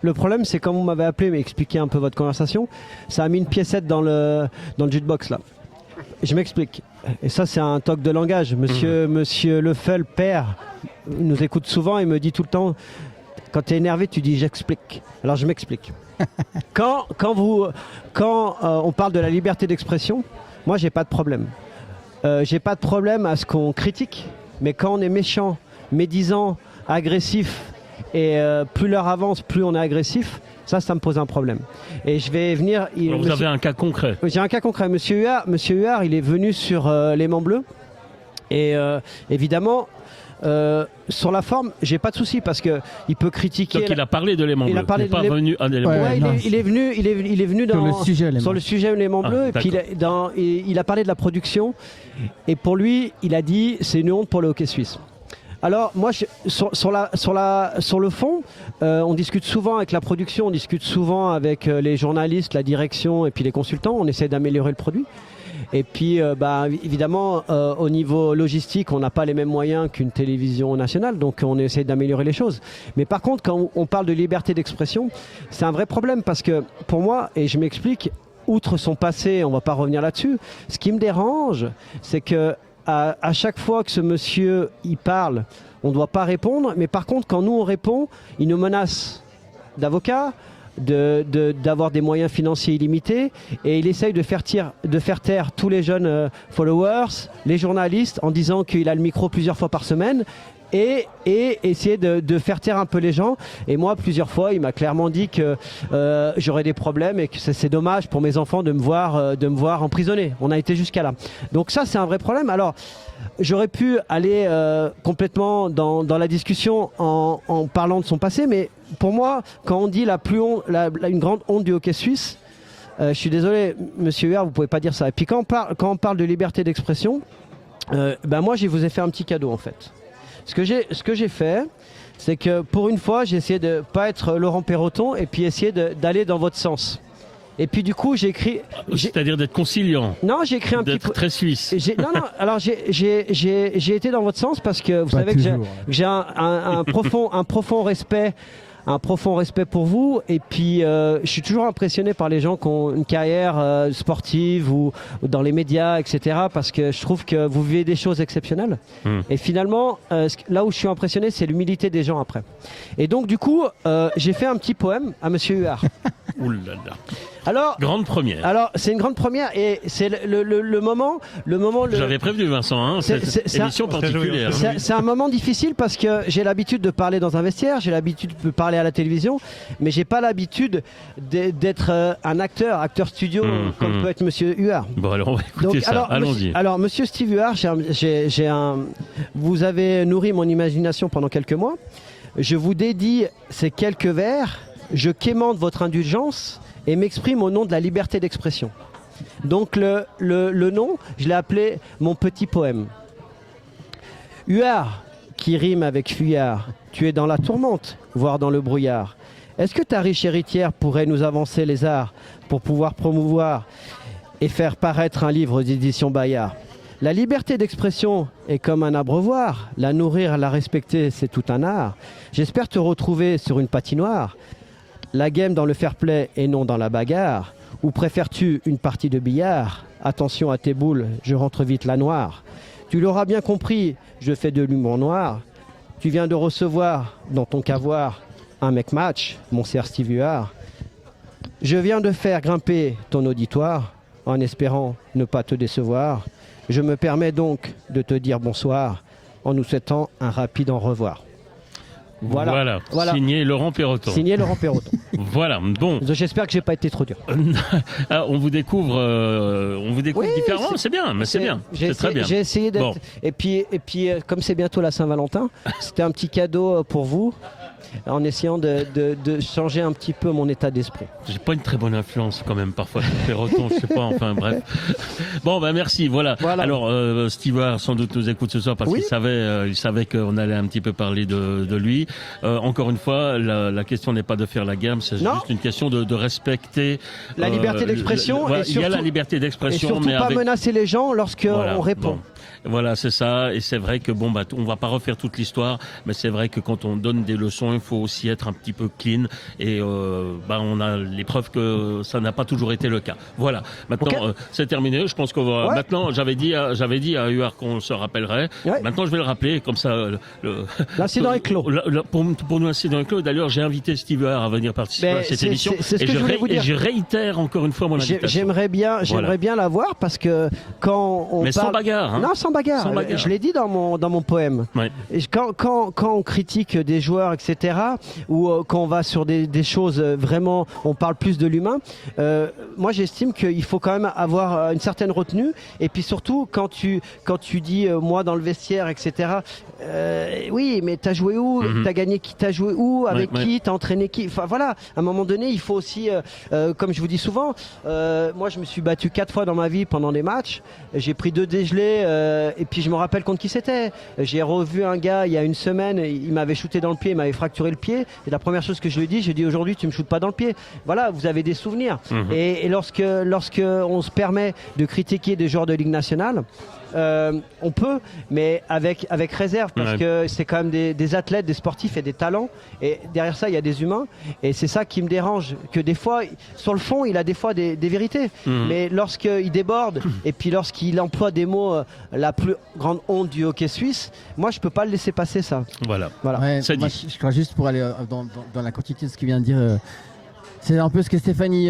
Speaker 4: le problème, c'est quand vous m'avez appelé, mais expliqué un peu votre conversation, ça a mis une piécette dans le jukebox, là. Je m'explique. Et ça, c'est un toc de langage. Monsieur Leffel, père, nous écoute souvent et me dit tout le temps, quand tu es énervé, tu dis j'explique. Alors je m'explique. Quand on parle de la liberté d'expression, moi, j'ai pas de problème. J'ai pas de problème à ce qu'on critique, mais quand on est méchant, médisant, agressif, et plus l'heure avance, plus on est agressif, ça me pose un problème. Et je vais venir...
Speaker 3: Alors vous avez un cas concret.
Speaker 4: J'ai un cas concret. Monsieur Huard, il est venu sur l'aimant bleu. Et évidemment, sur la forme, j'ai pas de souci parce qu'il peut critiquer...
Speaker 3: Donc il a parlé de l'aimant bleu.
Speaker 4: Il a parlé
Speaker 3: de l'aimant bleu.
Speaker 4: Ouais, il est venu
Speaker 6: sur le sujet
Speaker 4: l'aimant bleu. Et puis il a parlé de la production. Et pour lui, il a dit c'est une honte pour le hockey suisse. Alors moi, sur le fond, on discute souvent avec la production, on discute souvent avec les journalistes, la direction et puis les consultants. On essaie d'améliorer le produit. Et puis, évidemment, au niveau logistique, on n'a pas les mêmes moyens qu'une télévision nationale, donc on essaie d'améliorer les choses. Mais par contre, quand on parle de liberté d'expression, c'est un vrai problème parce que pour moi, et je m'explique, outre son passé, on ne va pas revenir là-dessus, ce qui me dérange, c'est que à chaque fois que ce monsieur il parle, on ne doit pas répondre, mais par contre quand nous on répond, il nous menace d'avocats, d'avoir des moyens financiers illimités, et il essaye de faire taire tous les jeunes followers, les journalistes, en disant qu'il a le micro plusieurs fois par semaine, et essayer de faire taire un peu les gens. Et moi, plusieurs fois, il m'a clairement dit que j'aurais des problèmes et que c'est dommage pour mes enfants de me voir emprisonné. On a été jusqu'à là. Donc ça, c'est un vrai problème. Alors, j'aurais pu aller complètement dans la discussion en parlant de son passé, mais pour moi, quand on dit une grande honte du hockey suisse, je suis désolé, monsieur Huard, vous pouvez pas dire ça. Et puis quand on parle de liberté d'expression, moi, je vous ai fait un petit cadeau en fait. Ce que j'ai fait, c'est que pour une fois, j'ai essayé de ne pas être Laurent Perroton et puis essayer d'aller dans votre sens. Et puis du coup, j'ai écrit...
Speaker 3: C'est-à-dire d'être conciliant.
Speaker 4: Non, j'ai écrit un petit...
Speaker 3: D'être très suisse.
Speaker 4: Alors j'ai été dans votre sens parce que vous savez que j'ai un profond respect... Un profond respect pour vous, et puis je suis toujours impressionné par les gens qui ont une carrière sportive ou dans les médias, etc. parce que je trouve que vous vivez des choses exceptionnelles. Et finalement, là où je suis impressionné, c'est l'humilité des gens après. Et donc du coup, j'ai fait un petit poème à monsieur Huard.
Speaker 3: Ouh là là.
Speaker 4: Alors,
Speaker 3: grande première.
Speaker 4: Alors, c'est une grande première et c'est le moment.
Speaker 3: J'avais prévenu Vincent, hein, cette émission particulière.
Speaker 4: C'est un moment difficile parce que j'ai l'habitude de parler dans un vestiaire, j'ai l'habitude de parler à la télévision, mais j'ai pas l'habitude d'être un acteur studio comme peut être monsieur Huard.
Speaker 3: Bon, alors on va écouter ça. Allons-y.
Speaker 4: Alors, monsieur Steve Huard, vous avez nourri mon imagination pendant quelques mois. Je vous dédie ces quelques vers. Je quémande votre indulgence et m'exprime au nom de la liberté d'expression. Donc le nom, je l'ai appelé mon petit poème. Huard, qui rime avec fuyard, tu es dans la tourmente, voire dans le brouillard. Est-ce que ta riche héritière pourrait nous avancer les arts pour pouvoir promouvoir et faire paraître un livre d'édition Bayard? La liberté d'expression est comme un abreuvoir, la nourrir, la respecter, c'est tout un art. J'espère te retrouver sur une patinoire. La game dans le fair play et non dans la bagarre? Ou préfères-tu une partie de billard? Attention à tes boules, je rentre vite la noire. Tu l'auras bien compris, je fais de l'humour noir. Tu viens de recevoir dans ton cavoir un mec match, mon cher Steve Huard. Je viens de faire grimper ton auditoire en espérant ne pas te décevoir. Je me permets donc de te dire bonsoir en nous souhaitant un rapide au revoir. Voilà. Signé Laurent Perroton. Voilà. Bon. J'espère que j'ai pas été trop dur.
Speaker 3: On vous découvre différemment. C'est bien, mais c'est bien. C'est très bien.
Speaker 4: J'ai essayé d'être. Bon. Et puis, comme c'est bientôt la Saint-Valentin, c'était un petit cadeau pour vous. En essayant de changer un petit peu mon état d'esprit.
Speaker 3: J'ai pas une très bonne influence quand même parfois sur Perroton, je sais pas, enfin bref. Bon merci, voilà. Alors Stewart sans doute nous écoute ce soir parce qu'il savait qu'on allait un petit peu parler de lui. Encore une fois, la question n'est pas de faire la gamme, c'est juste une question de respecter
Speaker 4: la liberté d'expression.
Speaker 3: Et surtout, il y a la liberté d'expression,
Speaker 4: et surtout
Speaker 3: mais
Speaker 4: pas menacer les gens lorsqu'on répond.
Speaker 3: Bon. Voilà, c'est ça, et c'est vrai que on va pas refaire toute l'histoire, mais c'est vrai que quand on donne des leçons, il faut aussi être un petit peu clean, et on a les preuves que ça n'a pas toujours été le cas. Voilà, maintenant c'est terminé. Je pense qu'on va. Maintenant, j'avais dit à Huard qu'on se rappellerait. Ouais. Maintenant, je vais le rappeler, comme ça.
Speaker 4: L'incident est clos.
Speaker 3: Pour nous, l'incident est clos. D'ailleurs, j'ai invité Steve Huard à venir participer à cette émission.
Speaker 4: C'est ce que je voulais vous dire.
Speaker 3: Et je réitère encore une fois mon invitation.
Speaker 4: J'aimerais bien la voir parce que quand on
Speaker 3: sans bagarre. Hein.
Speaker 4: Non, sans bagarre. Je l'ai dit dans mon poème. Ouais. Et quand on critique des joueurs, etc., ou quand on va sur des choses vraiment, on parle plus de l'humain, moi j'estime qu'il faut quand même avoir une certaine retenue. Et puis surtout, quand tu dis moi dans le vestiaire, etc., oui, mais t'as joué où? T'as gagné qui? T'as joué où? Avec qui? T'as entraîné qui? Enfin voilà, à un moment donné, il faut aussi, comme je vous dis souvent, moi je me suis battu 4 fois dans ma vie pendant des matchs. J'ai pris 2 dégelés, et puis je me rappelle contre qui c'était. J'ai revu un gars il y a une semaine, il m'avait shooté dans le pied, il m'avait fracturé le pied. Et la première chose que je lui ai dit, j'ai dit aujourd'hui tu me shootes pas dans le pied. Voilà, vous avez des souvenirs. Et lorsque on se permet de critiquer des joueurs de Ligue nationale, on peut, mais avec réserve, parce que c'est quand même des athlètes, des sportifs et des talents, et derrière ça il y a des humains, et c'est ça qui me dérange, que des fois sur le fond il a des fois des vérités, mais lorsqu'il déborde et puis lorsqu'il emploie des mots, la plus grande honte du hockey suisse, moi je peux pas le laisser passer ça.
Speaker 3: Voilà.
Speaker 6: Ouais, moi, je crois juste pour aller dans la continuité de ce qu'il vient de dire, c'est un peu ce que Stéphanie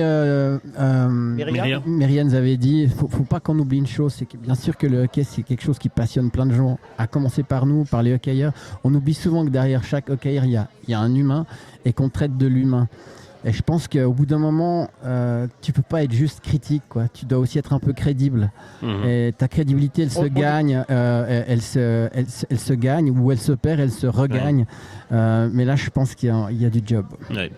Speaker 6: Mériens avait dit. Faut pas qu'on oublie une chose, c'est que bien sûr que le hockey c'est quelque chose qui passionne plein de gens, à commencer par nous, par les hockeyeurs. On oublie souvent que derrière chaque hockeyeur il y a un humain et qu'on traite de l'humain. Et je pense qu'au bout d'un moment, tu peux pas être juste critique, quoi. Tu dois aussi être un peu crédible. Et ta crédibilité, elle se gagne, elle se gagne, ou elle se perd, elle se regagne. Mais là, je pense qu'il y a du job.
Speaker 3: Ouais.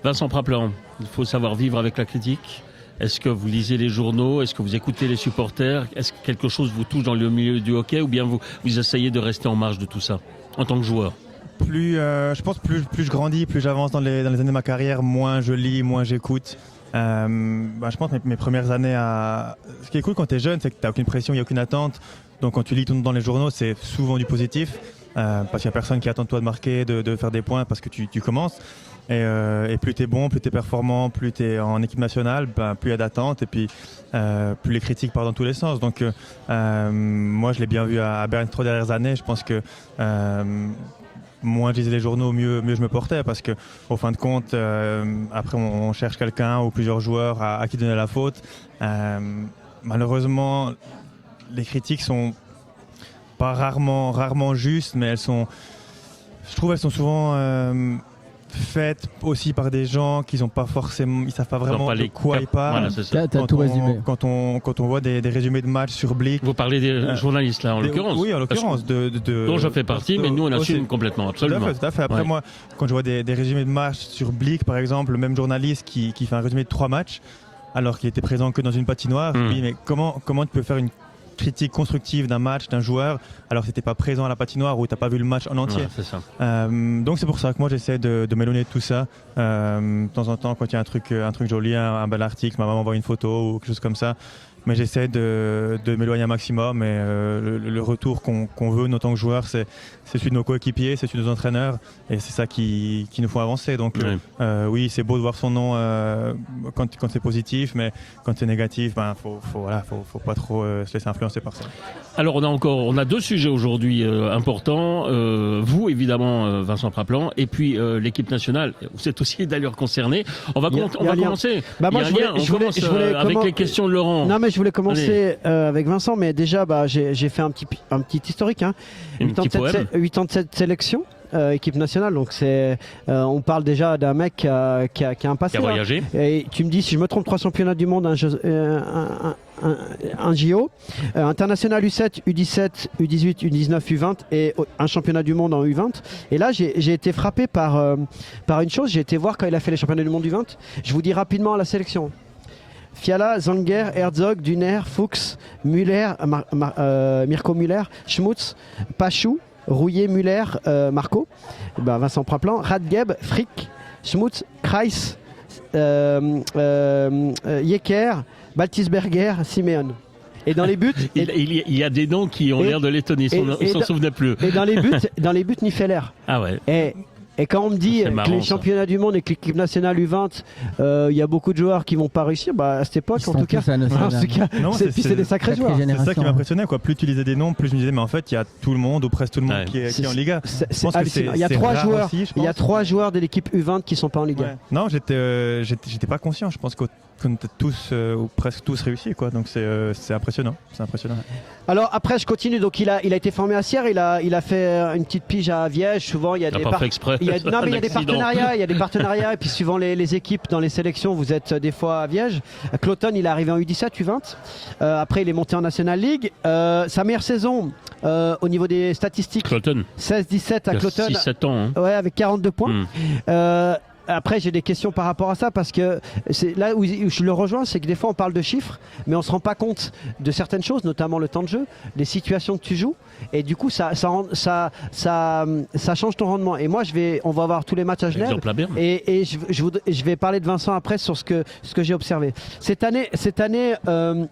Speaker 3: Vincent Praplan, il faut savoir vivre avec la critique. Est-ce que vous lisez les journaux? Est-ce que vous écoutez les supporters? Est-ce que quelque chose vous touche dans le milieu du hockey, ou bien vous essayez de rester en marge de tout ça en tant que joueur?
Speaker 5: Je pense plus je grandis, plus j'avance dans les années de ma carrière, moins je lis, moins j'écoute. Je pense que mes premières années ce qui est cool quand tu es jeune, c'est que tu n'as aucune pression, il n'y a aucune attente. Donc quand tu lis dans les journaux, c'est souvent du positif. Parce qu'il n'y a personne qui attend de toi de marquer, de faire des points parce que tu commences. Et plus tu es bon, plus tu es performant, plus tu es en équipe nationale, plus il y a d'attente et puis plus les critiques partent dans tous les sens. Donc moi je l'ai bien vu à Berne 3 dernières années. Je pense que moins je lisais les journaux, mieux je me portais, parce que au fin de compte, après on cherche quelqu'un ou plusieurs joueurs à qui donner la faute. Malheureusement, les critiques sont pas rarement justes, mais je trouve elles sont souvent faites aussi par des gens qui n'ont pas forcément, ils savent pas vraiment de quoi ils parlent.
Speaker 6: Voilà, t'as tout résumé.
Speaker 5: Quand on voit des résumés de matchs sur Blick.
Speaker 3: Vous parlez des journalistes là en l'occurrence.
Speaker 5: Oui, en l'occurrence.
Speaker 3: Dont je fais partie, mais nous on assume complètement, absolument.
Speaker 5: Tout à fait. Après moi, quand je vois des résumés de matchs sur Blick par exemple, le même journaliste qui fait un résumé de 3 matchs, alors qu'il était présent que dans une patinoire, je me dis mais comment tu peux faire une critique constructive d'un match, d'un joueur, alors que tu n'étais pas présent à la patinoire ou tu n'as pas vu le match en entier.
Speaker 3: Ouais, c'est ça.
Speaker 5: Donc c'est pour ça que moi j'essaie de m'éloigner de tout ça. De temps en temps, quand il y a un truc joli, un bel article, ma maman envoie une photo ou quelque chose comme ça. mais j'essaie de m'éloigner un maximum. Et le retour qu'on veut, en tant que joueur, c'est celui de nos coéquipiers, c'est celui de nos entraîneurs, et c'est ça qui nous font avancer. Donc oui, c'est beau de voir son nom quand c'est positif, mais quand c'est négatif, faut pas trop se laisser influencer par ça.
Speaker 3: Alors on a 2 sujets aujourd'hui importants. Vous évidemment, Vincent Praplan, et puis l'équipe nationale. Vous êtes aussi d'ailleurs concerné. On va commencer.
Speaker 4: Moi, je voulais
Speaker 3: avec les questions de Laurent.
Speaker 4: Non, mais je voulais commencer avec Vincent, mais déjà, j'ai fait un petit historique. 87 sélections. Équipe nationale, donc on parle déjà d'un mec qui a un passé.
Speaker 3: Qui a voyagé.
Speaker 4: Et tu me dis, si je me trompe, 3 championnats du monde, un JO, international U7, U17, U18, U19, U20 et un championnat du monde en U20. Et là, j'ai été frappé par une chose. J'ai été voir quand il a fait les championnats du monde U20. Je vous dis rapidement la sélection. Fiala, Zanger, Herzog, Duner, Fuchs, Müller, Mirko Müller, Schmutz, Pachou, Rouillet, Müller, Marco, Vincent Praplan, Radgeb, Frick, Schmutz, Kreis, Jeker, Baltisberger, Simeone. Et dans les buts,
Speaker 3: il y a des noms qui ont l'air de l'étonner, on s'en souvenait plus.
Speaker 4: Et dans les buts, Nifeller.
Speaker 3: Ah ouais.
Speaker 4: Et quand on me dit que les championnats du monde et que l'équipe nationale U20, il y a beaucoup de joueurs qui vont pas réussir, à cette époque, en tout cas, c'est des sacrés joueurs.
Speaker 5: C'est ça qui m'impressionnait, quoi. Plus tu lisais des noms, plus je me disais, mais en fait, il y a tout le monde, ou presque tout le monde qui est en Liga.
Speaker 4: Il y a 3 joueurs de l'équipe U20 qui sont pas en Liga.
Speaker 5: Ouais. Non, j'étais pas conscient. Je pense qu'on a tous, ou presque tous réussi, quoi. Donc c'est impressionnant.
Speaker 4: Alors après, je continue. Donc il a été formé à Sierre, il a fait une petite pige à Viège. Souvent, il y a des partenariats. Il y a des partenariats. Et puis suivant les équipes dans les sélections, vous êtes des fois à Viège. Cloton, il est arrivé en U17, U20. Après, il est monté en National League. Sa meilleure saison au niveau des statistiques,
Speaker 3: Cloton.
Speaker 4: 16-17 à Cloton.
Speaker 3: 6-7 ans. Hein.
Speaker 4: Ouais, avec 42 points. Après, j'ai des questions par rapport à ça, parce que c'est là où je le rejoins, c'est que des fois on parle de chiffres, mais on se rend pas compte de certaines choses, notamment le temps de jeu, les situations que tu joues, et du coup ça change ton rendement. Et moi, on va avoir tous les matchs à Genève, et je vais parler de Vincent après sur ce que j'ai observé. Cette année,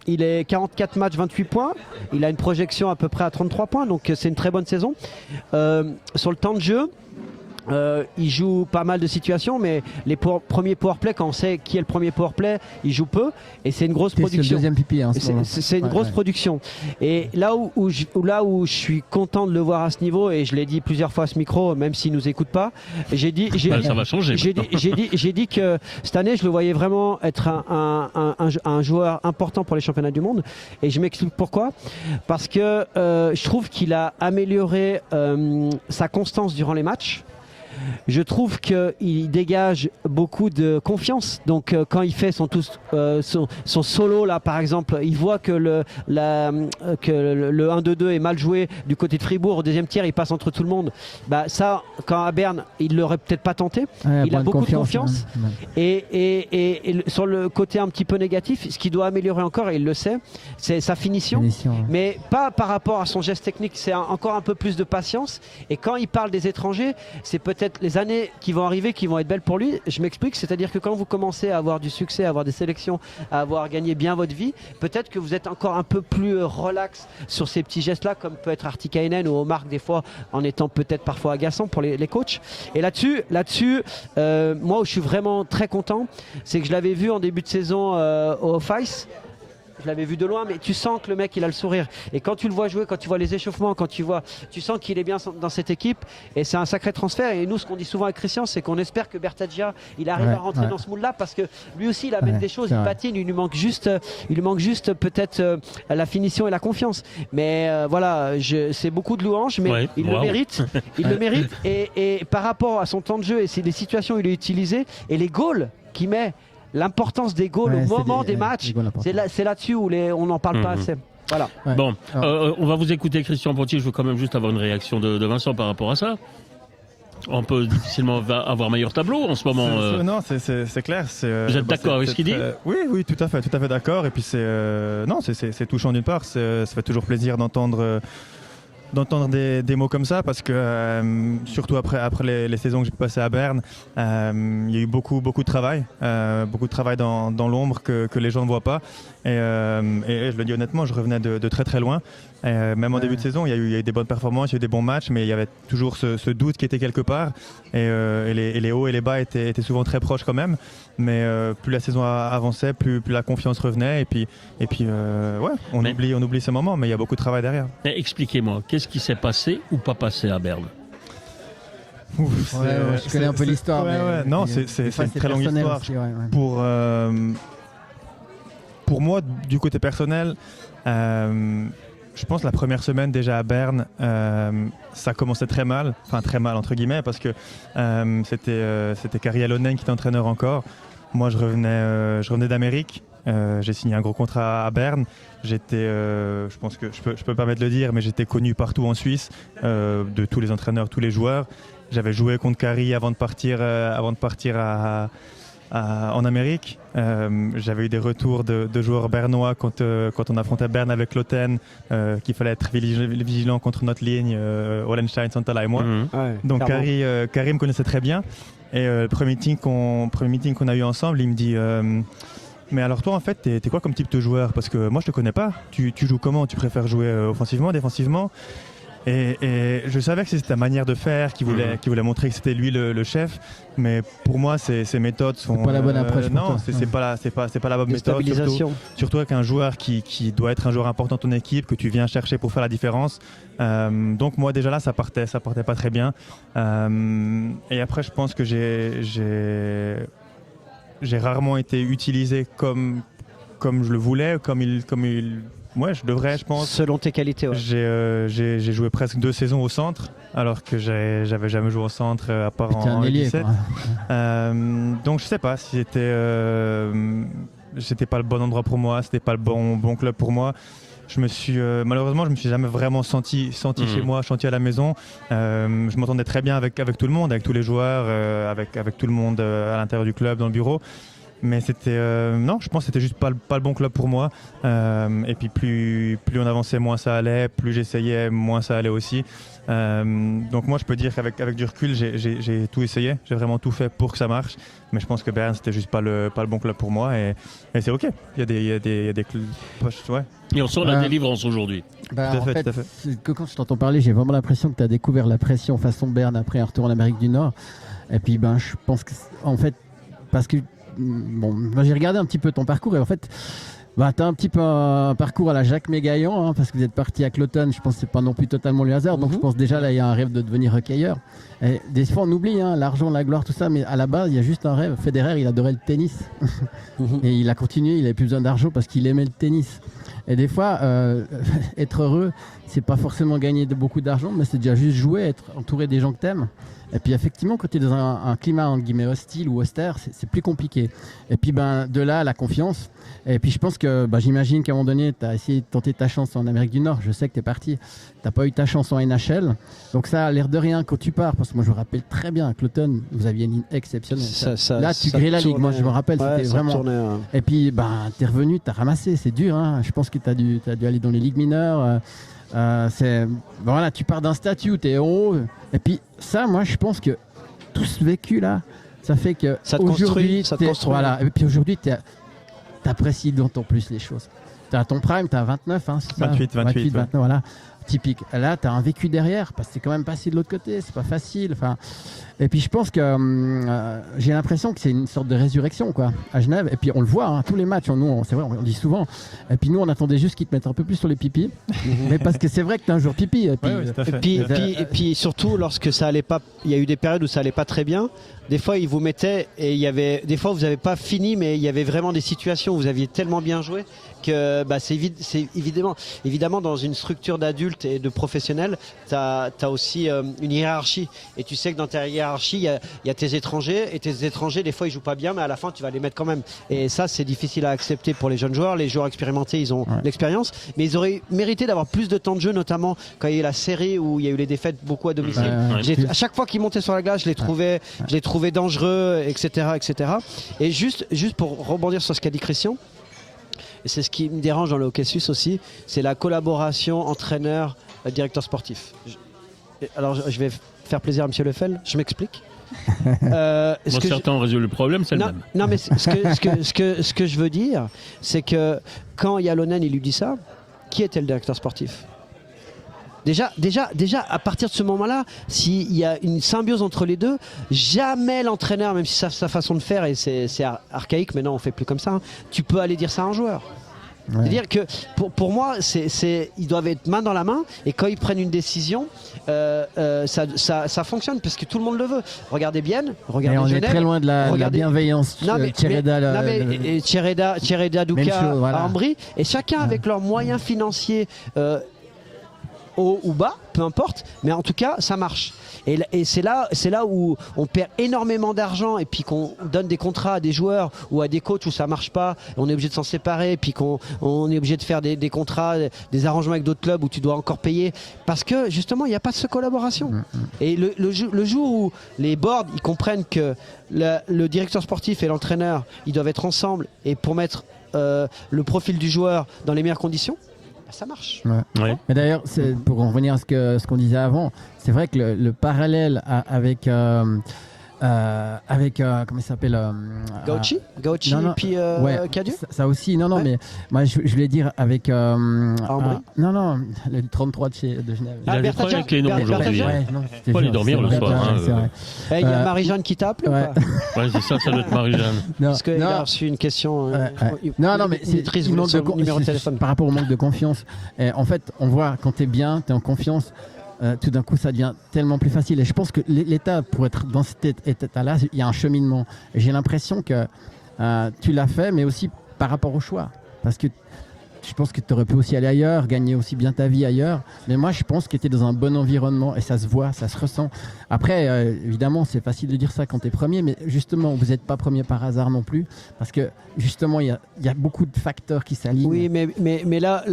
Speaker 4: il est 44 matchs, 28 points. Il a une projection à peu près à 33 points, donc c'est une très bonne saison. Sur le temps de jeu, il joue pas mal de situations, mais les premiers powerplay, quand on sait qui est le premier powerplay, il joue peu, et c'est une grosse production. C'est une grosse production. Et là où je suis content de le voir à ce niveau, et je l'ai dit plusieurs fois à ce micro, même s'il nous écoute pas,
Speaker 3: ça va changer.
Speaker 4: J'ai dit que cette année, je le voyais vraiment être un joueur important pour les championnats du monde, et je m'explique pourquoi. Parce que je trouve qu'il a amélioré sa constance durant les matchs. Je trouve qu'il dégage beaucoup de confiance. Donc quand il fait son solo là, par exemple, il voit que le 1-2-2 est mal joué du côté de Fribourg. Au deuxième tiers, il passe entre tout le monde. Ça, quand à Berne, il l'aurait peut-être pas tenté. Il a beaucoup de confiance. Et sur le côté un petit peu négatif, ce qu'il doit améliorer encore, et il le sait, c'est sa finition. Mais pas par rapport à son geste technique. C'est encore un peu plus de patience. Et quand il parle des étrangers, c'est peut-être les années qui vont arriver qui vont être belles pour lui. Je m'explique, c'est-à-dire que quand vous commencez à avoir du succès, à avoir des sélections, à avoir gagné bien votre vie, peut-être que vous êtes encore un peu plus relax sur ces petits gestes-là, comme peut être Artikainen ou Omar, des fois, en étant peut-être parfois agaçant pour les coachs. Et là-dessus, moi où je suis vraiment très content, c'est que je l'avais vu en début de saison au Face. Je l'avais vu de loin, mais tu sens que le mec, il a le sourire. Et quand tu le vois jouer, quand tu vois les échauffements, tu sens qu'il est bien dans cette équipe. Et c'est un sacré transfert. Et nous, ce qu'on dit souvent avec Christian, c'est qu'on espère que Bertagia, il arrive à rentrer dans ce moule-là, parce que lui aussi, il amène des choses, il patine, il lui manque juste peut-être la finition et la confiance. Mais voilà, c'est beaucoup de louanges, mais il le mérite. Il le mérite. Et par rapport à son temps de jeu et les situations où il est utilisé et les goals qu'il met. L'importance des goals au moment des matchs, c'est là-dessus où on n'en parle pas assez. Voilà.
Speaker 3: Bon, on va vous écouter, Christian Ponty. Je veux quand même juste avoir une réaction de Vincent par rapport à ça. On peut difficilement avoir meilleur tableau en ce moment.
Speaker 5: Non, c'est clair.
Speaker 3: Vous êtes d'accord avec ce qu'il dit ?
Speaker 5: Oui, tout à fait d'accord. Et puis c'est touchant d'une part. Ça fait toujours plaisir d'entendre d'entendre des mots comme ça parce que surtout après les saisons que j'ai pu passer à Berne, il y a eu beaucoup de travail dans l'ombre que les gens ne voient pas. Et je le dis honnêtement, je revenais de très très loin. Même en début de saison, il y a eu des bonnes performances, il y a eu des bons matchs, mais il y avait toujours ce doute qui était quelque part. Et les hauts et les bas étaient souvent très proches quand même. Mais plus la saison avançait, plus la confiance revenait. Et puis on oublie ce moment, mais il y a beaucoup de travail derrière.
Speaker 3: Mais expliquez-moi, qu'est-ce qui s'est passé ou pas passé à Berne?
Speaker 6: Je connais un peu l'histoire.
Speaker 5: Non, c'est une très longue histoire.
Speaker 6: Aussi,
Speaker 5: Pour moi, du côté personnel, je pense la première semaine déjà à Berne, ça commençait très mal entre guillemets, parce que c'était Kari Alonen qui était entraîneur encore. Moi, je revenais d'Amérique. J'ai signé un gros contrat à Berne. Je pense que je peux me permettre de le dire, mais j'étais connu partout en Suisse, de tous les entraîneurs, tous les joueurs. J'avais joué contre Kari avant de partir en Amérique. J'avais eu des retours de joueurs bernois quand on affrontait Berne avec Loten, qu'il fallait être vigilant contre notre ligne, Wallenstein, Santala et moi. Donc Kari me connaissait très bien. Et le premier meeting qu'on a eu ensemble, il me dit mais alors toi en fait t'es quoi comme type de joueur? Parce que moi je te connais pas. Tu joues comment? Tu préfères jouer offensivement, défensivement? Et je savais que c'était ta manière de faire, qu'il voulait montrer que c'était lui le chef, mais pour moi ces méthodes sont
Speaker 6: pas la bonne approche.
Speaker 5: Non, c'est pas la bonne méthode. Surtout avec un joueur qui doit être un joueur important de ton équipe, que tu viens chercher pour faire la différence. Donc moi déjà là ça partait pas très bien. Et après je pense que j'ai rarement été utilisé comme je le voulais, comme il. Ouais, je devrais, je pense.
Speaker 4: Selon tes qualités, ouais.
Speaker 5: J'ai joué presque 2 saisons au centre, alors que j'avais jamais joué au centre à part en U17. Donc je sais pas si c'était pas le bon endroit pour moi, c'était pas le bon club pour moi. Malheureusement, je me suis jamais vraiment senti chez moi, senti à la maison. Je m'entendais très bien avec tout le monde, avec tous les joueurs, avec tout le monde à l'intérieur du club, dans le bureau. Mais non, je pense que c'était juste pas le bon club pour moi. Et puis plus on avançait, moins ça allait. Plus j'essayais, moins ça allait aussi. Donc moi, je peux dire qu'avec du recul, j'ai tout essayé. J'ai vraiment tout fait pour que ça marche. Mais je pense que Berne, c'était juste pas le bon club pour moi. Et c'est OK. Il y a des clubs. Ouais.
Speaker 3: Et on sent la délivrance aujourd'hui.
Speaker 5: Tout à fait.
Speaker 6: Que quand je t'entends parler, j'ai vraiment l'impression que tu as découvert la pression façon Berne après un retour en Amérique du Nord. Et puis je pense que en fait, parce que moi j'ai regardé un petit peu ton parcours et en fait tu as un petit peu un parcours à la Jacques Mégaillan, parce que vous êtes parti à Cloton. Je pense que c'est pas non plus totalement le hasard. Donc je pense déjà là il y a un rêve de devenir hockeyeur. Et des fois on oublie l'argent, la gloire, tout ça, mais à la base il y a juste un rêve. Federer, il adorait le tennis et il a continué, il avait plus besoin d'argent parce qu'il aimait le tennis. Et des fois être heureux, c'est pas forcément gagner beaucoup d'argent, mais c'est déjà juste jouer, être entouré des gens que t'aimes. Et puis effectivement, quand tu es dans un climat entre guillemets hostile ou austère, c'est plus compliqué. Et puis de là, la confiance. Et puis je pense que j'imagine qu'à un moment donné, tu as essayé de tenter ta chance en Amérique du Nord. Je sais que tu es parti. Tu n'as pas eu ta chance en NHL. Donc ça a l'air de rien quand tu pars. Parce que moi, je me rappelle très bien, à Cloton, vous aviez une ligne exceptionnelle. Là, tu grilles la ligue. Moi, je me rappelle, c'était vraiment... Tournait, Et puis, tu es revenu, tu as ramassé. C'est dur. Je pense que tu as dû aller dans les ligues mineures. Voilà, tu pars d'un statut où tu es en haut. Et puis ça, moi je pense que tout ce vécu là, ça fait que
Speaker 4: ça te construit.
Speaker 6: Voilà. Et puis aujourd'hui, tu apprécies d'autant plus les choses. Tu as ton prime, tu as 29, c'est ça
Speaker 5: 28,
Speaker 6: 29, voilà. Typique. Là, tu as un vécu derrière, parce que c'est quand même passé de l'autre côté, c'est pas facile. Et puis je pense que j'ai l'impression que c'est une sorte de résurrection à Genève. Et puis on le voit, tous les matchs, c'est vrai, on dit souvent. Et puis nous, on attendait juste qu'ils te mettent un peu plus sur les pipis. Mais parce que c'est vrai que tu es un jour pipi.
Speaker 4: Et puis surtout, lorsque ça allait pas, il y a eu des périodes où ça allait pas très bien. Des fois, ils vous mettaient et il y avait des fois vous n'avez pas fini, mais il y avait vraiment des situations où vous aviez tellement bien joué que c'est évidemment dans une structure d'adultes et de professionnels, tu as aussi une hiérarchie. Et tu sais que dans ta hiérarchie, il y a tes étrangers, et tes étrangers, des fois, ils jouent pas bien, mais à la fin, tu vas les mettre quand même. Et ça, c'est difficile à accepter pour les jeunes joueurs. Les joueurs expérimentés, ils ont l'expérience, mais ils auraient mérité d'avoir plus de temps de jeu, notamment quand il y a eu la série où il y a eu les défaites beaucoup à domicile. À chaque fois qu'ils montaient sur la glace, je les trouvais dangereux, etc., etc. Et juste pour rebondir sur ce qu'a dit Christian, et c'est ce qui me dérange dans le hockey suisse aussi, c'est la collaboration entraîneur directeur sportif. Alors je vais faire plaisir à M. Lefel, je m'explique.
Speaker 3: Certains ont résolu le problème, c'est le même.
Speaker 4: Non, mais ce que je veux dire, c'est que quand Yalonen il lui dit ça, qui était le directeur sportif ? Déjà, à partir de ce moment-là, s'il y a une symbiose entre les deux, jamais l'entraîneur, même si sa façon de faire, et c'est archaïque, maintenant on fait plus comme ça, hein, tu peux aller dire ça à un joueur. Ouais. C'est-à-dire que pour moi, ils doivent être main dans la main, et quand ils prennent une décision, ça fonctionne parce que tout le monde le veut. Regardez Bienne, regardez
Speaker 6: on
Speaker 4: Genève,
Speaker 6: est très loin de la bienveillance.
Speaker 4: Tchereda, Douka, voilà. Ambry, et chacun avec leurs moyens financiers. Haut ou bas, peu importe, mais en tout cas ça marche. Et c'est là où on perd énormément d'argent et puis qu'on donne des contrats à des joueurs ou à des coachs où ça marche pas, on est obligé de s'en séparer et puis qu'on est obligé de faire des contrats, des arrangements avec d'autres clubs où tu dois encore payer parce que justement il n'y a pas de cette collaboration. Et le jour où les boards ils comprennent que le directeur sportif et l'entraîneur ils doivent être ensemble et pour mettre le profil du joueur dans les meilleures conditions, ça marche.
Speaker 6: Ouais. Mais d'ailleurs, pour en revenir à ce qu'on disait avant, c'est vrai que le parallèle avec comment il s'appelle
Speaker 4: Gauchi et puis Cadieux.
Speaker 6: Ça aussi, non, mais moi je voulais dire avec
Speaker 4: Ambry.
Speaker 6: Non, le 33 de Genève.
Speaker 3: Il a des problèmes avec les noms aujourd'hui. Il faut aller dormir le soir.
Speaker 4: Il y a Marie-Jeanne qui t'a appelé ou pas ?
Speaker 3: Ouais, c'est ça doit être Marie-Jeanne.
Speaker 4: Parce qu'il a reçu une question.
Speaker 6: Non, mais c'est
Speaker 4: numéro de téléphone.
Speaker 6: Par rapport au manque de confiance. En fait, on voit quand t'es bien, t'es en confiance. Tout d'un coup ça devient tellement plus facile et je pense que l'état pour être dans cet état-là il y a un cheminement et j'ai l'impression que tu l'as fait mais aussi par rapport au choix parce que je pense que tu aurais pu aussi aller ailleurs, gagner aussi bien ta vie ailleurs. Mais moi, je pense que tu étais dans un bon environnement et ça se voit, ça se ressent. Après, évidemment, c'est facile de dire ça quand tu es premier, mais justement, vous n'êtes pas premier par hasard non plus. Parce que justement, il y a beaucoup de facteurs qui s'alignent.
Speaker 4: Oui, mais là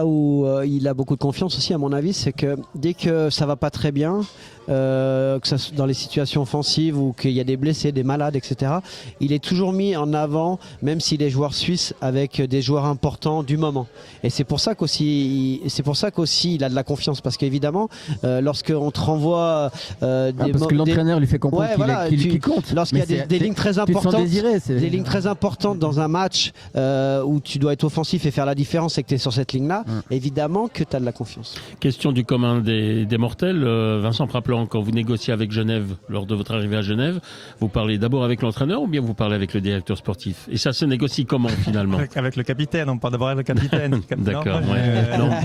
Speaker 4: où il a beaucoup de confiance aussi, à mon avis, c'est que dès que ça va pas très bien, que ça, dans les situations offensives ou qu'il y a des blessés, des malades, etc., il est toujours mis en avant, même s'il est joueur suisse, avec des joueurs importants du moment. Et c'est pour ça qu'aussi il a de la confiance, parce qu'évidemment, lorsqu'on te renvoie
Speaker 6: parce que l'entraîneur lui fait comprendre qu'il compte.
Speaker 4: Lorsqu'il y a des lignes très importantes, des lignes très importantes dans un match où tu dois être offensif et faire la différence et que tu es sur cette ligne-là, évidemment que tu as de la confiance.
Speaker 3: Question du commun des mortels, Vincent Praplan, quand vous négociez avec Genève, lors de votre arrivée à Genève, vous parlez d'abord avec l'entraîneur ou bien vous parlez avec le directeur sportif? Et ça se négocie comment finalement?
Speaker 5: Avec le capitaine, on parle d'abord avec le capitaine.
Speaker 3: D'accord,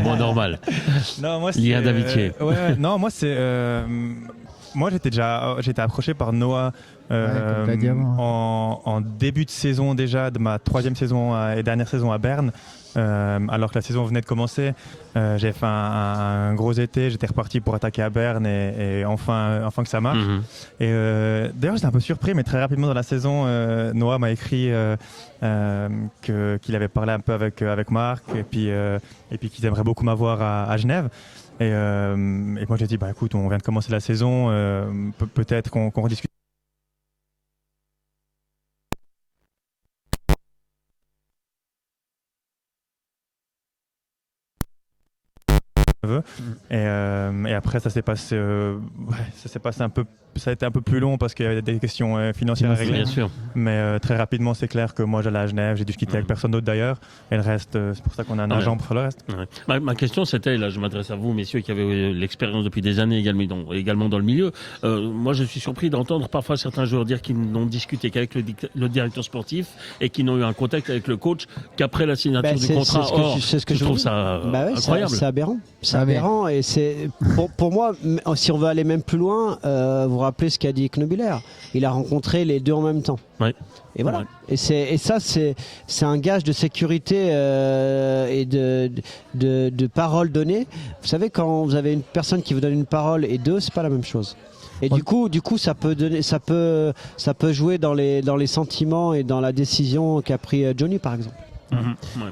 Speaker 3: moins normal.
Speaker 5: Non, moi,
Speaker 3: lien d'amitié.
Speaker 5: Non, moi c'est... Moi j'étais approché par Noah en début de saison déjà, de ma troisième saison et dernière saison à Berne. Alors que la saison venait de commencer, j'ai fait un gros été, j'étais reparti pour attaquer à Berne et enfin que ça marche. Et d'ailleurs j'étais un peu surpris, mais très rapidement dans la saison, Noah m'a écrit qu'il avait parlé un peu avec Marc et puis qu'ils aimeraient beaucoup m'avoir à Genève. Et moi j'ai dit écoute, on vient de commencer la saison, peut-être qu'on rediscute. Et après ça s'est passé un peu, ça a été un peu plus long parce qu'il y avait des questions financières à régler.
Speaker 3: Bien sûr.
Speaker 5: Mais très rapidement c'est clair que moi j'allais à Genève, j'ai discuté avec personne d'autre d'ailleurs, et le reste c'est pour ça qu'on a un agent pour faire le reste.
Speaker 3: Ma question c'était, là je m'adresse à vous messieurs qui avez l'expérience depuis des années également dans le milieu, moi je suis surpris d'entendre parfois certains joueurs dire qu'ils n'ont discuté qu'avec le directeur sportif et qu'ils n'ont eu un contact avec le coach qu'après la signature du contrat.
Speaker 4: C'est ce que je trouve ça incroyable. C'est aberrant. C'est aberrant et c'est pour moi, si on veut aller même plus loin, vous vous rappelez ce qu'a dit Knobiler, il a rencontré les deux en même temps.
Speaker 3: Ouais.
Speaker 4: Et voilà. Et ça c'est un gage de sécurité et de parole donnée. Vous savez, quand vous avez une personne qui vous donne une parole et deux, c'est pas la même chose. Et du coup, ça peut jouer dans les sentiments et dans la décision qu'a pris Johnny, par exemple.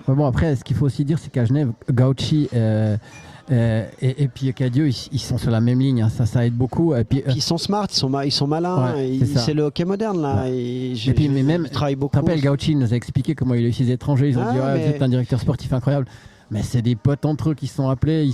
Speaker 6: Bon, après, ce qu'il faut aussi dire, c'est qu'à Genève, Gauchi et puis Cadieux, ils sont sur la même ligne, hein. Ça aide beaucoup. Et puis
Speaker 4: ils sont smart, ils sont malins. C'est le hockey moderne là.
Speaker 6: Et puis, mais même,
Speaker 4: ils travaillent beaucoup.
Speaker 6: Tu te rappelles, Gauchi nous a expliqué comment il a eu ses étrangers. Ils ont dit vous êtes un directeur sportif incroyable. Mais c'est des potes entre eux qui se sont appelés.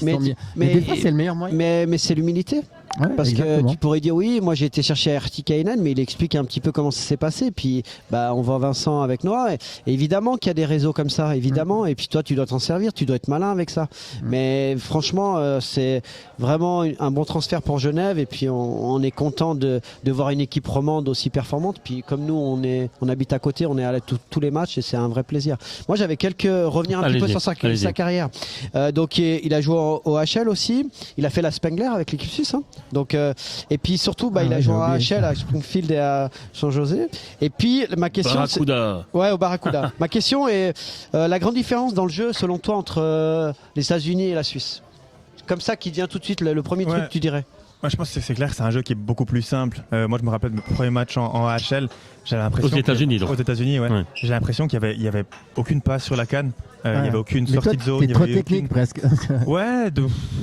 Speaker 6: Mais des fois, c'est le meilleur moyen.
Speaker 4: Mais c'est l'humilité.
Speaker 6: Ouais,
Speaker 4: Parce
Speaker 6: exactement.
Speaker 4: que tu pourrais dire oui, moi j'ai été chercher Artikainen, mais il explique un petit peu comment ça s'est passé. Puis on voit Vincent avec Noah. Et évidemment qu'il y a des réseaux comme ça, évidemment. Et puis toi, tu dois t'en servir, tu dois être malin avec ça. Mais franchement, c'est vraiment un bon transfert pour Genève. Et puis on est content de voir une équipe romande aussi performante. Puis comme nous, on habite à côté, on est à tous les matchs et c'est un vrai plaisir. Moi, j'avais revenir un petit peu sur sa carrière. Donc il a joué au HL aussi. Il a fait la Spengler avec l'équipe suisse. Hein. Donc, et puis surtout, il a joué à HL, à Springfield et à San José. Et puis, ma question.
Speaker 3: Barracuda.
Speaker 4: Ouais, au Barracuda. Ma question est la grande différence dans le jeu, selon toi, entre les États-Unis et la Suisse. Comme ça, qui vient tout de suite le premier truc que tu dirais.
Speaker 5: Moi, je pense que c'est clair, c'est un jeu qui est beaucoup plus simple. Moi, je me rappelle de mes premiers matchs en AHL. J'avais l'impression
Speaker 3: aux États-Unis, donc.
Speaker 5: Aux États-Unis, ouais. J'ai l'impression qu'il y avait aucune passe sur la canne. Il n'y avait aucune sortie de zone.
Speaker 6: C'est trop technique presque.
Speaker 5: Ouais,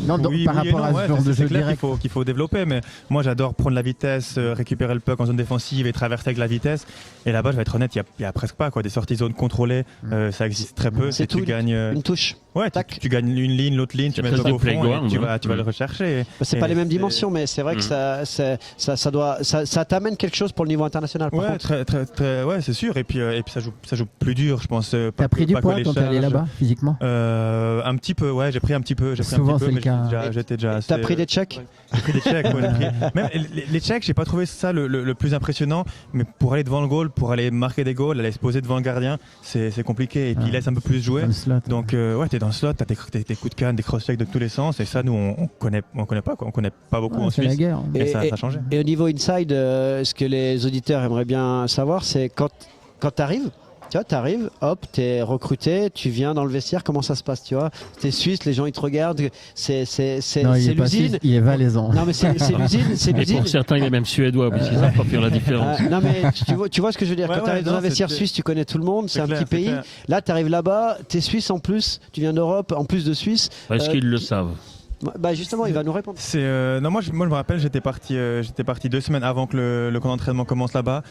Speaker 6: non, donc, par rapport à ce genre de jeu direct.
Speaker 5: Qu'il faut développer, mais moi j'adore prendre la vitesse, récupérer le puck en zone défensive et traverser avec la vitesse. Et là-bas, je vais être honnête, il n'y a presque pas des sorties de zone contrôlées. Ça existe très peu.
Speaker 4: C'est tout,
Speaker 5: tu gagnes
Speaker 4: une touche.
Speaker 5: Ouais, tu gagnes une ligne, l'autre ligne, tu mets le puck au fond et tu vas le rechercher.
Speaker 4: C'est pas les mêmes dimensions, mais c'est vrai que ça t'amène quelque chose pour le niveau international.
Speaker 5: Ouais, ouais, c'est sûr. Et puis ça joue plus dur, je pense.
Speaker 6: T'as pris du poids quand t'es allé là-bas, physiquement?
Speaker 5: Un petit peu, ouais, j'ai pris un petit peu.
Speaker 6: Souvent, c'est le cas.
Speaker 5: J'étais déjà assez.
Speaker 4: T'as pris des Tchèques?
Speaker 5: J'ai pris des Tchèques, ouais, Même les Tchèques, j'ai pas trouvé ça le plus impressionnant, mais pour aller devant le goal, pour aller marquer des goals, aller se poser devant le gardien, c'est compliqué. Et puis il laisse un peu plus jouer. Donc ouais, t'es dans le slot, t'as des coups de canne, des cross-checks de tous les sens, et ça, nous, on connaît pas, quoi. On connaît pas beaucoup en Suisse.
Speaker 6: La guerre.
Speaker 5: Et ça a changé.
Speaker 4: Et au niveau inside, ce que les auditeurs aimeraient bien savoir, c'est quand t'arrives. Tu vois, t'arrives, hop, t'es recruté, tu viens dans le vestiaire, comment ça se passe, tu vois? T'es suisse, les gens ils te regardent, c'est l'usine.
Speaker 6: Il est valaisan.
Speaker 4: Non mais c'est l'usine,
Speaker 3: Et pour certains, il est même suédois, parce qu'ils savent pas faire la différence.
Speaker 4: Non mais tu vois ce que je veux dire, quand t'arrives dans un vestiaire suisse, tu connais tout le monde, c'est un petit pays. Là, t'arrives là-bas, t'es suisse en plus, tu viens d'Europe, en plus de Suisse.
Speaker 3: Est-ce qu'ils le savent?
Speaker 4: Bah justement, il va nous répondre.
Speaker 5: Non, moi je me rappelle, j'étais parti 2 semaines avant que le camp d'entraînement commence là-bas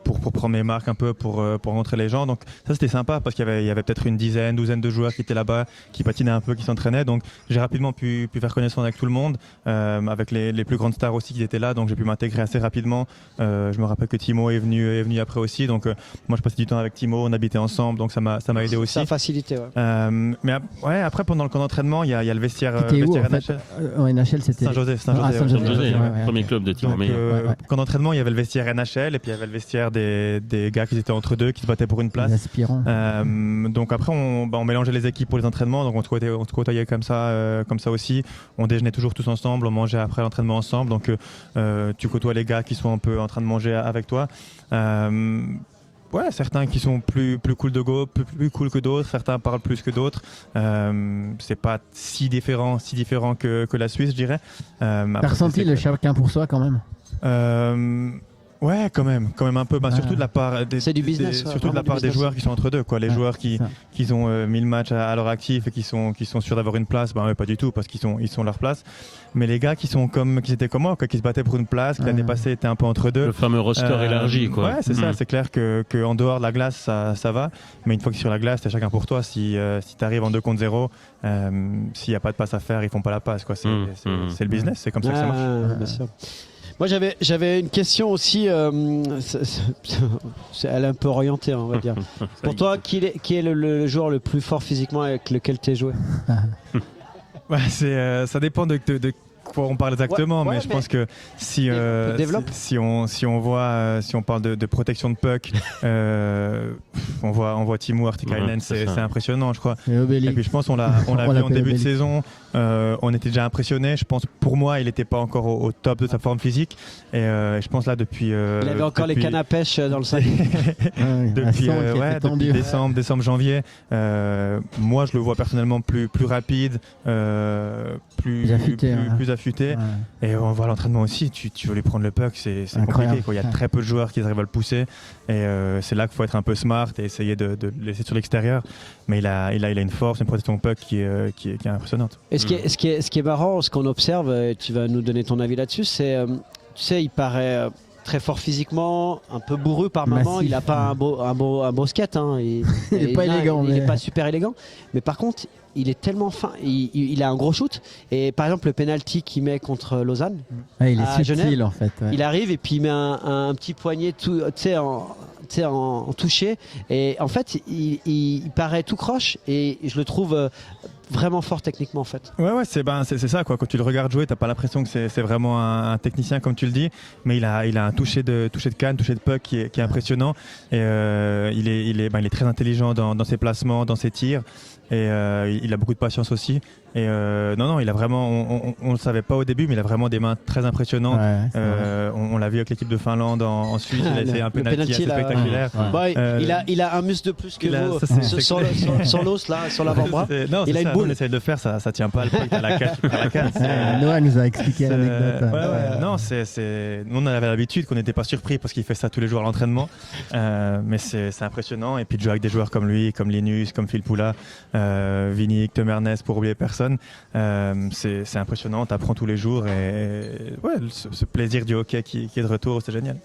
Speaker 5: pour prendre mes marques un peu, pour rencontrer les gens. Donc ça c'était sympa parce qu'il y avait peut-être une douzaine de joueurs qui étaient là-bas, qui patinaient un peu, qui s'entraînaient. Donc j'ai rapidement pu faire connaissance avec tout le monde, avec les plus grandes stars aussi qui étaient là. Donc j'ai pu m'intégrer assez rapidement. Je me rappelle que Timo est venu après aussi. Donc moi je passais du temps avec Timo, on habitait ensemble, donc ça m'a aidé aussi.
Speaker 4: Ça a facilité, ouais.
Speaker 5: Mais ouais, après pendant le camp d'entraînement, il y a le vestiaire.
Speaker 6: Où, en fait, en NHL, c'était
Speaker 5: Saint-José,
Speaker 3: premier club de Timo.
Speaker 5: Camp d'entraînement, il y avait le vestiaire NHL et puis il y avait le vestiaire des gars qui étaient entre deux, qui se battaient pour une place. Donc après, on mélangeait les équipes pour les entraînements, donc on se côtoyait comme ça aussi. On déjeunait toujours tous ensemble, on mangeait après l'entraînement ensemble. Donc tu côtoies les gars qui sont un peu en train de manger avec toi. Ouais, certains qui sont plus cool plus cool que d'autres, certains parlent plus que d'autres. C'est pas si différent que la Suisse, je dirais.
Speaker 6: T'as ressenti le chacun pour soi quand même?
Speaker 5: Ouais, quand même un peu. Surtout de la part
Speaker 4: du business,
Speaker 5: surtout de la part des joueurs qui sont entre deux, quoi. Les joueurs qui ont 1000 matchs à leur actif et qui sont sûrs d'avoir une place, pas du tout, parce qu'ils sont leur place. Mais les gars qui étaient comme moi, quoi, qui se battaient pour une place, qui l'année passée étaient un peu entre deux.
Speaker 3: Le fameux roster élargi, quoi.
Speaker 5: Ouais, c'est ça. C'est clair que en dehors de la glace, ça va. Mais une fois que tu es sur la glace, t'es chacun pour toi. Si t'arrives en 2 contre 0, s'il n'y a pas de passe à faire, ils font pas la passe, quoi. C'est le business, c'est comme ça que ça marche.
Speaker 4: Bien sûr. Moi, j'avais une question aussi. Elle est un peu orientée, on va dire. Pour toi, qui est le joueur le plus fort physiquement avec lequel tu es joué?
Speaker 5: Ça dépend de quoi on parle exactement, mais je pense que si on parle de protection de puck, on voit Timo Artikainen, c'est impressionnant, je crois. Et puis je pense on l'a vu en début de saison, on était déjà impressionné. Je pense pour moi il n'était pas encore au top de sa forme physique, et je pense là depuis
Speaker 4: il avait encore les cannes à pêche dans le sac.
Speaker 5: depuis décembre, janvier, moi je le vois personnellement plus rapide, plus affûté. Et on voit l'entraînement aussi, tu veux lui prendre le puck, c'est compliqué, quoi. Il y a très peu de joueurs qui arrivent à le pousser, et c'est là qu'il faut être un peu smart et essayer de le laisser sur l'extérieur. Mais il a une force, une protection de puck qui est impressionnante.
Speaker 4: Et ce qui est marrant, ce qu'on observe, et tu vas nous donner ton avis là-dessus, c'est, tu sais, il paraît très fort physiquement, un peu bourru par moment.
Speaker 6: Massif.
Speaker 4: Il n'a pas un beau skate. Hein.
Speaker 6: Il est pas élégant.
Speaker 4: Il
Speaker 6: mais-
Speaker 4: n'est pas super élégant. Mais par contre, il est tellement fin. Il a un gros shoot. Et par exemple, le penalty qu'il met contre Lausanne,
Speaker 6: Ouais, il est
Speaker 4: à
Speaker 6: subtil
Speaker 4: Genève,
Speaker 6: en fait. Ouais.
Speaker 4: il arrive et puis il met un petit poignet tout, en touché. Et en fait, il paraît tout croche. Et je le trouve vraiment fort techniquement en fait.
Speaker 5: Ouais, c'est ça quoi. Quand tu le regardes jouer, t'as pas l'impression que c'est vraiment un technicien comme tu le dis, mais il a un toucher de canne, toucher de puck qui est impressionnant. Et il est très intelligent dans ses placements, dans ses tirs. Et il a beaucoup de patience aussi. Et non, il a vraiment, on le savait pas au début, mais il a vraiment des mains très impressionnantes.
Speaker 6: Ouais, c'est vrai.
Speaker 5: On l'a vu avec l'équipe de Finlande en Suisse, il a essayé un penalty assez
Speaker 4: là,
Speaker 5: spectaculaire.
Speaker 6: Ouais.
Speaker 4: Bon, il a un muscle de plus que vous
Speaker 5: ça, c'est
Speaker 4: sur l'os là, sur l'avant-bras.
Speaker 5: Non,
Speaker 4: Il a une boule.
Speaker 5: On essaie de le faire, ça tient pas. Le puck, t'as la cage, t'as la canne.
Speaker 6: Noah nous a expliqué l'anecdote.
Speaker 5: Non, nous, on avait l'habitude qu'on n'était pas surpris parce qu'il fait ça tous les jours à l'entraînement. Mais c'est impressionnant. Et puis de jouer avec des joueurs comme lui, comme Linus, comme Phil Poula, Vinik, Tom Ernest, pour oublier personne, c'est impressionnant. T'apprends tous les jours. Et ce plaisir du hockey qui est de retour, c'est génial.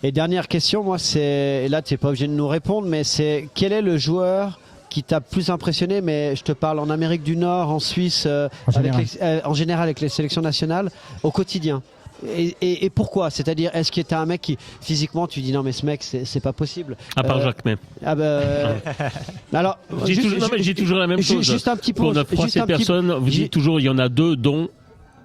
Speaker 4: Et dernière question, moi, et là, tu n'es pas obligé de nous répondre, mais c'est quel est le joueur qui t'a plus impressionné, mais je te parle en Amérique du Nord, en Suisse, en général avec les sélections nationales, au quotidien. Et pourquoi? C'est-à-dire, est-ce que tu as un mec qui, physiquement, tu dis non, mais ce mec, c'est pas possible?
Speaker 3: À part Jacques May.
Speaker 4: Alors,
Speaker 3: Je dis toujours la même chose.
Speaker 4: Juste un petit peu.
Speaker 3: Pour ne froisser personne, vous dites toujours il y en a deux, dont.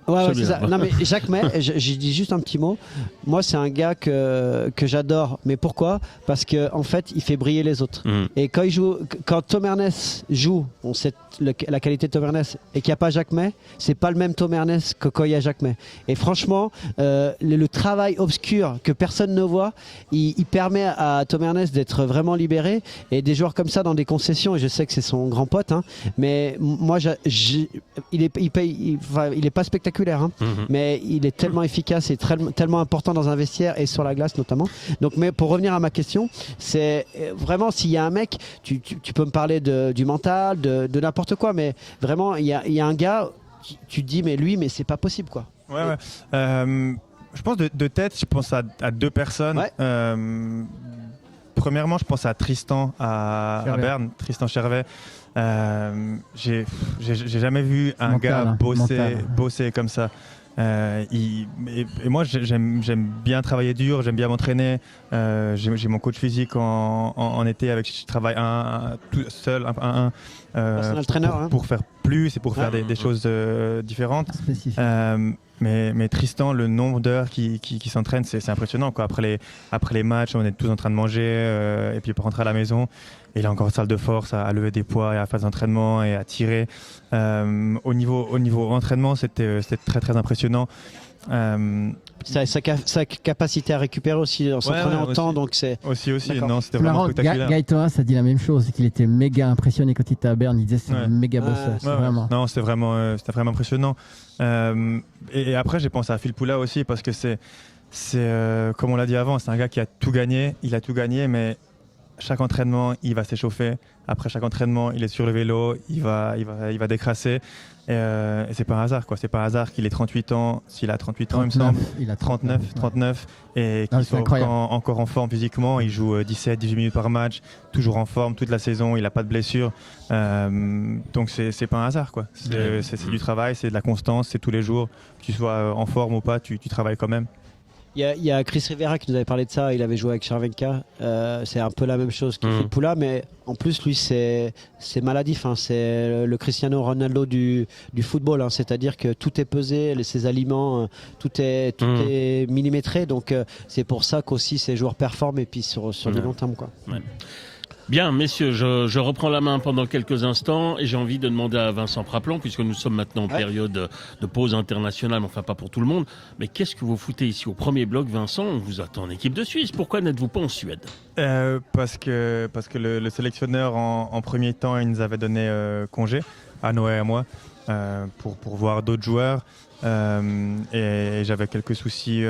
Speaker 4: Ouais, c'est ça. Non, mais Jacques May, j'ai dit juste un petit mot. Moi, c'est un gars que j'adore. Mais pourquoi? Parce que en fait, il fait briller les autres. Et quand Tom Ernest joue, on sait la qualité de Tom Ernest, et qu'il n'y a pas Jacques May, c'est pas le même Tom Ernest que quand il y a Jacques May. Et franchement, le travail obscur que personne ne voit, il permet à Tom Ernest d'être vraiment libéré. Et des joueurs comme ça dans des concessions, et je sais que c'est son grand pote, hein, mais moi, il est pas spectaculaire. Mais il est tellement efficace et tellement important dans un vestiaire et sur la glace notamment. Donc, mais pour revenir à ma question, c'est vraiment s'il y a un mec, tu peux me parler du mental, de n'importe quoi, mais vraiment il y a un gars, tu te dis mais lui, mais c'est pas possible quoi.
Speaker 5: Ouais. Je pense de tête, je pense à deux personnes.
Speaker 4: Ouais.
Speaker 5: Premièrement, je pense à Tristan à Berne, Tristan Chervet. J'ai jamais vu un
Speaker 6: Mental,
Speaker 5: gars bosser comme ça. Et moi, j'aime bien travailler dur, j'aime bien m'entraîner. J'ai mon coach physique en été avec qui je travaille tout seul, un
Speaker 4: Personal trainer,
Speaker 5: pour faire plus et pour faire des choses différentes.
Speaker 6: Spécifique.
Speaker 5: Mais Tristan, le nombre d'heures qui s'entraîne, c'est impressionnant quoi. Après les matchs, on est tous en train de manger et puis pour rentrer à la maison, il a encore salle de force à lever des poids et à faire des entraînements et à tirer. Au niveau entraînement, c'était très très impressionnant.
Speaker 4: Sa capacité à récupérer aussi en s'entraînant autant, donc c'est
Speaker 5: aussi.
Speaker 4: D'accord.
Speaker 5: Non, c'était vraiment spectaculaire.
Speaker 6: Guy Thomas a dit la même chose, qu'il était méga impressionné quand il était à Berne. Il disait c'est un méga bosseur. Vraiment.
Speaker 5: Non, c'était vraiment impressionnant. Et après, j'ai pensé à Phil Poula aussi parce que c'est comme on l'a dit avant, c'est un gars qui a tout gagné. Il a tout gagné, mais chaque entraînement, il va s'échauffer. Après chaque entraînement, il est sur le vélo, il va décrasser. Et c'est pas un hasard, quoi. C'est pas un hasard qu'il ait 38 ans. S'il a 38 ans, il me semble.
Speaker 6: Il a
Speaker 5: 39. Et qu'il soit encore en forme physiquement. Il joue 17-18 minutes par match. Toujours en forme toute la saison. Il n'a pas de blessure. Donc c'est pas un hasard, quoi. C'est du travail, c'est de la constance. C'est tous les jours. Que tu sois en forme ou pas, tu travailles quand même.
Speaker 4: Il y a Chris Rivera qui nous avait parlé de ça, il avait joué avec Chervenka, c'est un peu la même chose qu'il fait Poula, mais en plus lui c'est maladif, hein. C'est le Cristiano Ronaldo du football, hein. C'est-à-dire que tout est pesé, ses aliments, tout est millimétré, donc c'est pour ça qu'aussi ces joueurs performent et puis sur du long terme quoi.
Speaker 3: Ouais. Bien, messieurs, je reprends la main pendant quelques instants et j'ai envie de demander à Vincent Praplon, puisque nous sommes maintenant en période de pause internationale, enfin pas pour tout le monde, mais qu'est-ce que vous foutez ici au premier bloc, Vincent? On vous attend en équipe de Suisse, pourquoi n'êtes-vous pas en Suède?
Speaker 5: Parce que le sélectionneur en premier temps, il nous avait donné congé, à Noé et à moi, pour voir d'autres joueurs. Et j'avais quelques soucis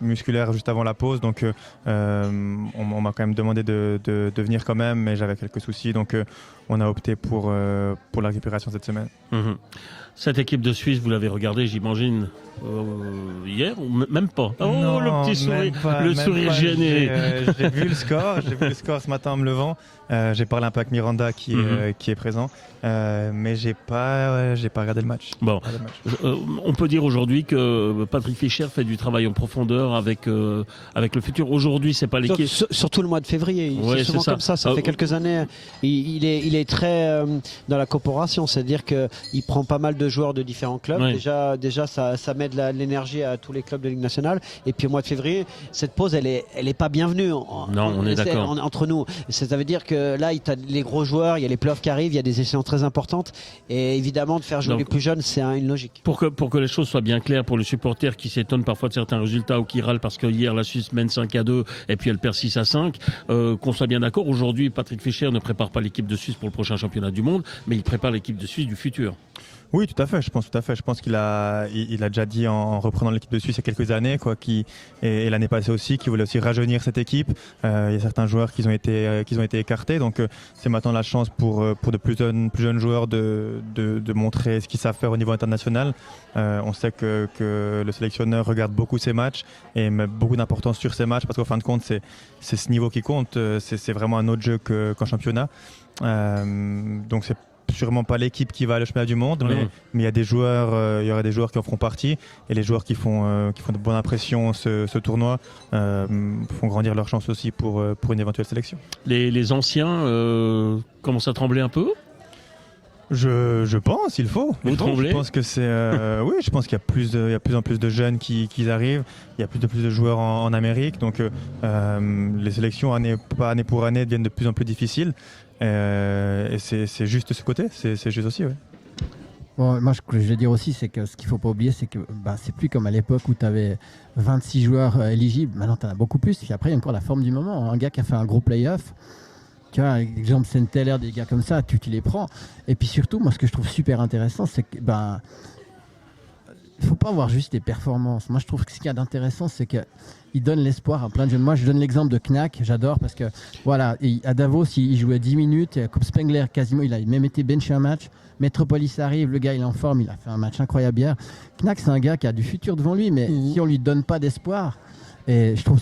Speaker 5: musculaire juste avant la pause, donc on m'a quand même demandé de venir quand même, mais j'avais quelques soucis, donc on a opté pour la récupération cette semaine.
Speaker 3: Cette équipe de Suisse, vous l'avez regardée, j'imagine, hier ou même pas?
Speaker 5: Non,
Speaker 3: le petit sourire, sourire
Speaker 5: pas.
Speaker 3: gêné.
Speaker 5: J'ai vu le score, ce matin en me levant. J'ai parlé un peu avec Miranda qui est présent, mais j'ai pas regardé le match.
Speaker 3: Bon, on peut dire aujourd'hui que Patrick Fischer fait du travail en profondeur avec le futur. Aujourd'hui, c'est pas l'équipe.
Speaker 4: Surtout le mois de février, c'est souvent comme ça. Ça fait quelques années. Il est très dans la corporation, c'est-à-dire qu'il prend pas mal de joueurs de différents clubs. Oui. Déjà, ça met de l'énergie à tous les clubs de Ligue nationale. Et puis au mois de février, cette pause, elle est pas bienvenue.
Speaker 3: Non, on est d'accord.
Speaker 4: Entre nous, ça veut dire que là, il y a les gros joueurs, il y a les playoffs qui arrivent, il y a des échéances très importantes. Et évidemment, de faire jouer les plus jeunes, c'est une logique.
Speaker 3: Pour que les choses soient bien claires pour les supporters qui s'étonnent parfois de certains résultats ou qui râlent parce que hier la Suisse mène 5-2 et puis elle perd 6-5, qu'on soit bien d'accord. Aujourd'hui, Patrick Fischer ne prépare pas l'équipe de Suisse pour le prochain championnat du monde, mais il prépare l'équipe de Suisse du futur.
Speaker 5: Oui, tout à fait. Je pense qu'il a déjà dit en reprenant l'équipe de Suisse il y a quelques années, et l'année passée aussi, qu'il voulait aussi rajeunir cette équipe. Il y a certains joueurs qui ont été écartés, donc c'est maintenant la chance pour de plus jeunes joueurs de montrer ce qu'ils savent faire au niveau international. On sait que le sélectionneur regarde beaucoup ces matchs et met beaucoup d'importance sur ces matchs parce qu'en fin de compte, c'est ce niveau qui compte. C'est vraiment un autre jeu qu'en championnat. Donc c'est sûrement pas l'équipe qui va à le championnat du monde, mais il y a des joueurs, il y aura des joueurs qui en feront partie, et les joueurs qui font de bonne impression ce tournoi font grandir leur chance aussi pour une éventuelle sélection.
Speaker 3: Les anciens commencent à trembler un peu.
Speaker 5: Je pense, il faut.
Speaker 3: Je
Speaker 5: pense que c'est, oui, je pense qu'il y a de plus en plus de jeunes qui arrivent. Il y a plus de joueurs en Amérique, donc les sélections année pour année deviennent de plus en plus difficiles. Et c'est juste de ce côté, c'est juste aussi, oui.
Speaker 6: Bon, moi, ce que je vais dire aussi, c'est que ce qu'il ne faut pas oublier, c'est que c'est plus comme à l'époque où tu avais 26 joueurs éligibles. Maintenant, tu en as beaucoup plus. Puis après, il y a encore la forme du moment. Un gars qui a fait un gros play-off, tu vois, exemple Saint-Teller, des gars comme ça, tu les prends. Et puis surtout, moi, ce que je trouve super intéressant, c'est que il ne faut pas avoir juste des performances. Moi, je trouve que ce qu'il y a d'intéressant, c'est qu'il donne l'espoir à plein de jeunes. Moi, je donne l'exemple de Knack, j'adore, parce que, voilà, à Davos, il jouait 10 minutes. Et Coupe Spengler, quasiment, il a même été benché un match. Metropolis arrive, le gars, il est en forme, il a fait un match incroyable hier. Knack, c'est un gars qui a du futur devant lui, mais si on ne lui donne pas d'espoir, et je trouve,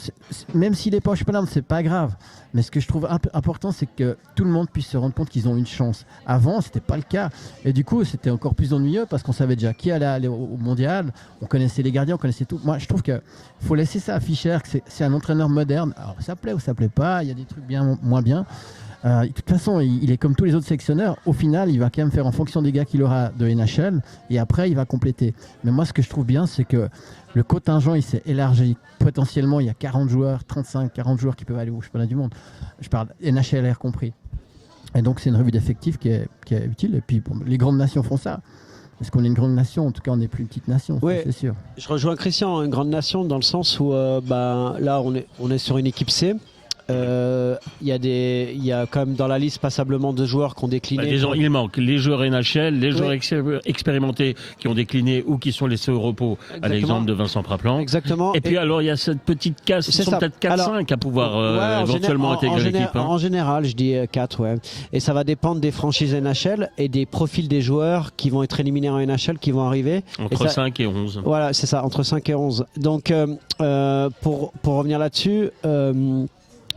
Speaker 6: même s'il n'est pas au championnat, c'est pas grave. Mais ce que je trouve important, c'est que tout le monde puisse se rendre compte qu'ils ont une chance. Avant, c'était pas le cas. Et du coup, c'était encore plus ennuyeux parce qu'on savait déjà qui allait aller au mondial. On connaissait les gardiens, on connaissait tout. Moi, je trouve qu'il faut laisser ça à Fischer, que c'est un entraîneur moderne. Alors, ça plaît ou ça plaît pas. Il y a des trucs bien, moins bien. De toute façon, il est comme tous les autres sélectionneurs. Au final, il va quand même faire en fonction des gars qu'il aura de NHL et après, il va compléter. Mais moi, ce que je trouve bien, c'est que le contingent, il s'est élargi. Potentiellement, il y a 40 joueurs, 35, 40 joueurs qui peuvent aller au championnat du monde. Je parle NHLR compris. Et donc, c'est une revue d'effectifs qui est utile. Et puis, les grandes nations font ça. Est-ce qu'on est une grande nation? En tout cas, on n'est plus une petite nation,
Speaker 4: oui,
Speaker 6: c'est sûr.
Speaker 4: Je rejoins Christian, une grande nation dans le sens où là, on est sur une équipe C. Il y a quand même dans la liste passablement de joueurs qui ont décliné.
Speaker 3: Il manque les joueurs NHL, les joueurs expérimentés qui ont décliné ou qui sont laissés au repos. Exactement. À l'exemple de Vincent Praplan.
Speaker 4: Exactement.
Speaker 3: Et puis alors il y a cette petite casse, ce sont peut-être 4-5 à pouvoir éventuellement intégrer l'équipe.
Speaker 4: En général, je dis 4, ouais. Et ça va dépendre des franchises NHL et des profils des joueurs qui vont être éliminés en NHL, qui vont arriver.
Speaker 3: Entre 5 et 11.
Speaker 4: Voilà, c'est ça, entre 5 et 11. Donc pour revenir là-dessus.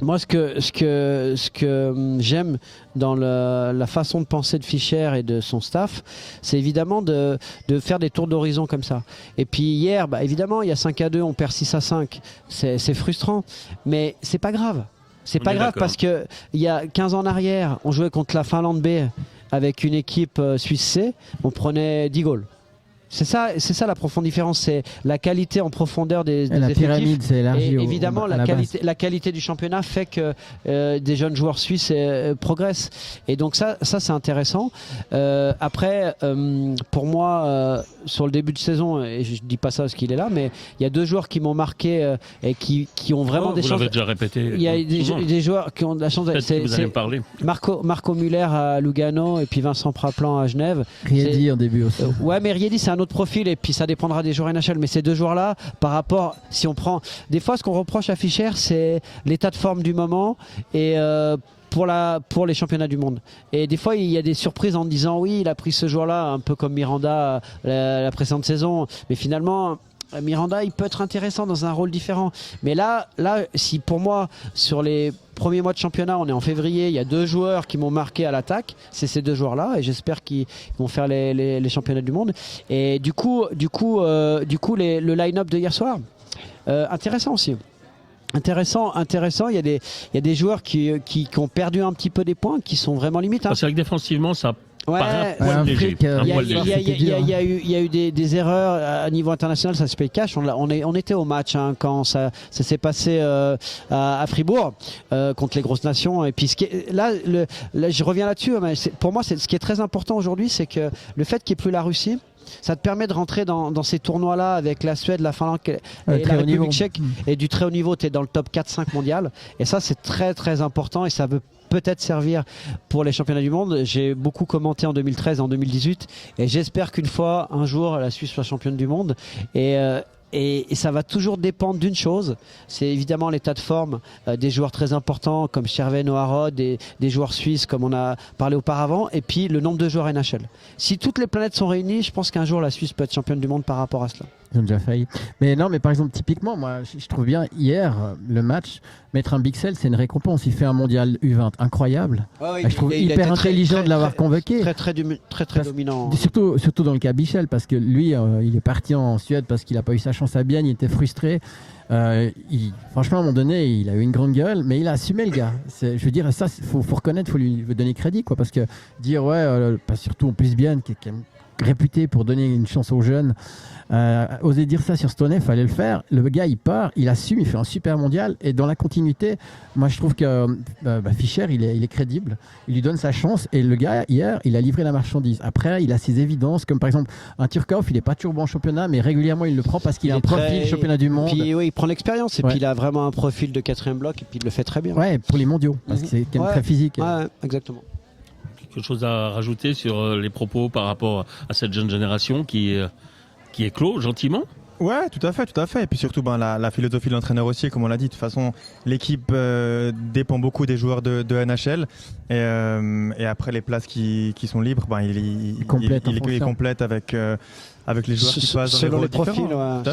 Speaker 4: Moi, ce que j'aime dans la façon de penser de Fischer et de son staff, c'est évidemment de faire des tours d'horizon comme ça. Et puis hier, évidemment, il y a 5-2, on perd 6-5. C'est frustrant, mais c'est pas grave. C'est pas grave parce qu'il y a 15 ans en arrière, on jouait contre la Finlande B avec une équipe Suisse C, on prenait 10 goals. C'est ça la profonde différence, c'est la qualité en profondeur des
Speaker 6: la
Speaker 4: effectifs.
Speaker 6: Pyramide s'est élargie.
Speaker 4: Et évidemment, la qualité du championnat fait que des jeunes joueurs suisses progressent. Et donc ça c'est intéressant. Après, pour moi, sur le début de saison, et je dis pas ça parce qu'il est là, mais il y a 2 joueurs qui m'ont marqué et qui ont vraiment des chances. Vous
Speaker 3: l'avez déjà répété.
Speaker 4: Il y a des joueurs qui ont de la chance.
Speaker 3: Vous allez me parler.
Speaker 4: Marco Muller à Lugano et puis Vincent Praplan à Genève.
Speaker 6: Riedi en début aussi.
Speaker 4: Ouais, mais Riedi c'est un autre profil et puis ça dépendra des joueurs NHL. Mais ces 2 joueurs-là, par rapport, si on prend, des fois, ce qu'on reproche à Fischer, c'est l'état de forme du moment et pour les championnats du monde. Et des fois, il y a des surprises en disant oui, il a pris ce joueur-là, un peu comme Miranda la précédente saison. Mais finalement, Miranda, il peut être intéressant dans un rôle différent. Mais là, si pour moi, sur les premiers mois de championnat, on est en février, il y a 2 joueurs qui m'ont marqué à l'attaque, c'est ces 2 joueurs-là, et j'espère qu'ils vont faire les championnats du monde. Et du coup, le line-up de hier soir, intéressant aussi. Intéressant. Il y a des joueurs qui ont perdu un petit peu des points, qui sont vraiment limites.
Speaker 3: C'est vrai que défensivement, ça.
Speaker 4: Ouais,
Speaker 3: il
Speaker 4: y a eu des erreurs à niveau international, ça se paye cash. On était au match quand ça s'est passé à Fribourg contre les grosses nations. Et puis là, je reviens là-dessus. Mais pour moi, ce qui est très important aujourd'hui, c'est que le fait qu'il n'y ait plus la Russie, ça te permet de rentrer dans ces tournois-là avec la Suède, la Finlande et la République tchèque et du très haut niveau. Tu es dans le top 4-5 mondial. Et ça, c'est très très important et ça veut peut-être servir pour les championnats du monde. J'ai beaucoup commenté en 2013 et en 2018 et j'espère qu'une fois, un jour, la Suisse soit championne du monde. Et ça va toujours dépendre d'une chose, c'est évidemment l'état de forme des joueurs très importants comme Cherven, Oharod, des joueurs suisses comme on a parlé auparavant, et puis le nombre de joueurs NHL. Si toutes les planètes sont réunies, je pense qu'un jour la Suisse peut être championne du monde par rapport à cela.
Speaker 6: Ils ont déjà failli. Mais non, mais par exemple, typiquement, moi, je trouve bien hier, le match, mettre un Bixel, c'est une récompense. Il fait un mondial U20 incroyable. Je trouve hyper intelligent de l'avoir convoqué.
Speaker 4: Très dominant.
Speaker 6: Surtout dans le cas Bichel, parce que lui, il est parti en Suède parce qu'il n'a pas eu sa chance à Bienne, il était frustré. Franchement, à un moment donné, il a eu une grande gueule, mais il a assumé le gars. Je veux dire, ça, faut reconnaître, il faut lui donner crédit, quoi, parce que dire, surtout en plus Bienne, qui est quand même réputé pour donner une chance aux jeunes, oser dire ça sur Stoney, fallait le faire. Le gars, il part, il assume, il fait un super mondial, et dans la continuité, moi je trouve que Fischer, il est crédible, il lui donne sa chance, et le gars, hier, il a livré la marchandise. Après, il a ses évidences, comme par exemple un Turkov, il n'est pas toujours bon en championnat, mais régulièrement il le prend parce qu'il a un profil championnat du monde.
Speaker 4: Puis il prend l'expérience, et puis il a vraiment un profil de 4e bloc, et puis il le fait très bien.
Speaker 6: Ouais, pour les mondiaux, parce que c'est quand même très physique.
Speaker 4: Ouais, exactement.
Speaker 3: Quelque chose à rajouter sur les propos par rapport à cette jeune génération qui est clos gentiment?
Speaker 5: Ouais, tout à fait. Et puis surtout, la philosophie de l'entraîneur aussi, comme on l'a dit. De toute façon, l'équipe dépend beaucoup des joueurs de NHL. Et après, les places qui sont libres, il est complète avec les joueurs qui passent dans les profils.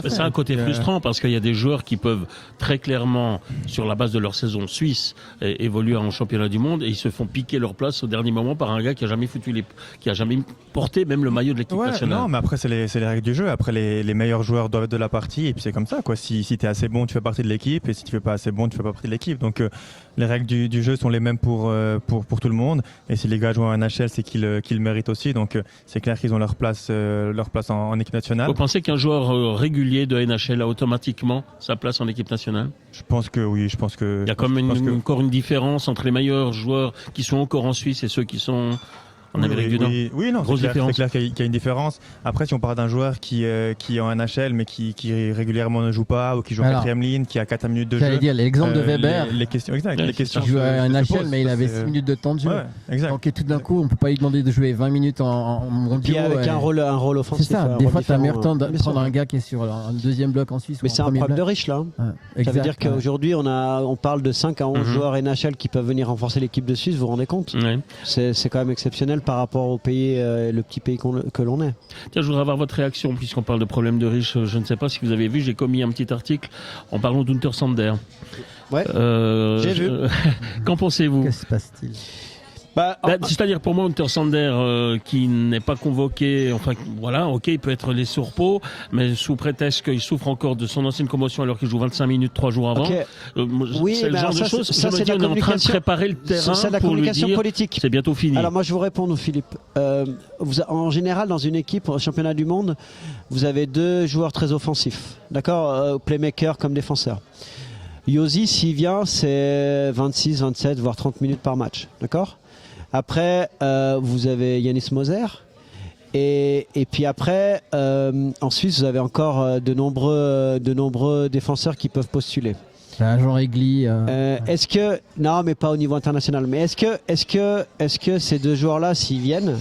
Speaker 3: C'est un côté frustrant parce qu'il y a des joueurs qui peuvent très clairement, sur la base de leur saison suisse, évoluer en championnat du monde et ils se font piquer leur place au dernier moment par un gars qui a jamais qui a jamais porté même le maillot de l'équipe nationale.
Speaker 5: Non, mais après c'est les règles du jeu. Après les meilleurs joueurs doivent être de la partie et puis c'est comme ça, quoi. Si tu es assez bon, tu fais partie de l'équipe, et si tu fais pas assez bon, tu fais pas partie de l'équipe. Donc les règles du jeu sont les mêmes pour tout le monde. Et si les gars jouent en NHL, c'est qu'ils le méritent aussi. Donc c'est clair qu'ils ont leur place en équipe nationale.
Speaker 3: Vous pensez qu'un joueur régulier de NHL a automatiquement sa place en équipe nationale?
Speaker 5: Je pense que oui. Il
Speaker 3: y a quand même encore une différence entre les meilleurs joueurs qui sont encore en Suisse et ceux qui sont en Amérique du Nord.
Speaker 5: Oui, non, c'est clair qu'il y a une différence. Après, si on parle d'un joueur qui est en NHL mais qui régulièrement ne joue pas ou qui joue en 4e ligne, qui a 4 minutes de jeu.
Speaker 6: J'allais dire l'exemple de Weber.
Speaker 5: Les questions, exact. Les questions.
Speaker 6: Il jouait en NHL mais il avait 6 minutes de temps de jeu.
Speaker 5: Exact.
Speaker 6: Donc tout d'un coup, on peut pas lui demander de jouer 20 minutes en mondiaux.
Speaker 4: Avec un rôle offensif.
Speaker 6: C'est ça. Des fois, tu as meilleur temps de prendre un gars qui est sur un 2e bloc en Suisse.
Speaker 4: Mais c'est un problème de riche là. Ça veut dire qu'aujourd'hui, on parle de 5 à 11 joueurs NHL qui peuvent venir renforcer l'équipe de Suisse. Vous vous rendez compte? C'est quand même exceptionnel par rapport au pays. Le petit pays que l'on est.
Speaker 3: Tiens, je voudrais avoir votre réaction puisqu'on parle de problèmes de riches. Je ne sais pas si vous avez vu, j'ai commis un petit article en parlant d'Unter Sander.
Speaker 4: Ouais, j'ai vu.
Speaker 3: Qu'en pensez-vous?
Speaker 6: Que se passe-t-il?
Speaker 3: C'est-à-dire pour moi, Unter Sander qui n'est pas convoqué, enfin voilà, ok, il peut être les sourpeaux, mais sous prétexte qu'il souffre encore de son ancienne commotion alors qu'il joue 25 minutes 3 jours avant.
Speaker 4: Okay.
Speaker 3: C'est le genre de choses. Je me dis, on est en train de préparer le terrain
Speaker 4: c'est de la
Speaker 3: pour lui
Speaker 4: communication
Speaker 3: dire
Speaker 4: politique.
Speaker 3: C'est bientôt fini.
Speaker 4: Alors moi je vous réponds, Philippe. En général, dans une équipe au championnat du monde, vous avez 2 joueurs très offensifs, d'accord, playmaker comme défenseur. Josi, s'il vient, c'est 26, 27, voire 30 minutes par match, d'accord. Après, vous avez Yanis Moser. Et puis après, en Suisse, vous avez encore de nombreux défenseurs qui peuvent postuler.
Speaker 6: Jean Régli.
Speaker 4: Est-ce que non, mais pas au niveau international. Mais est-ce que ces 2 joueurs-là, s'ils viennent,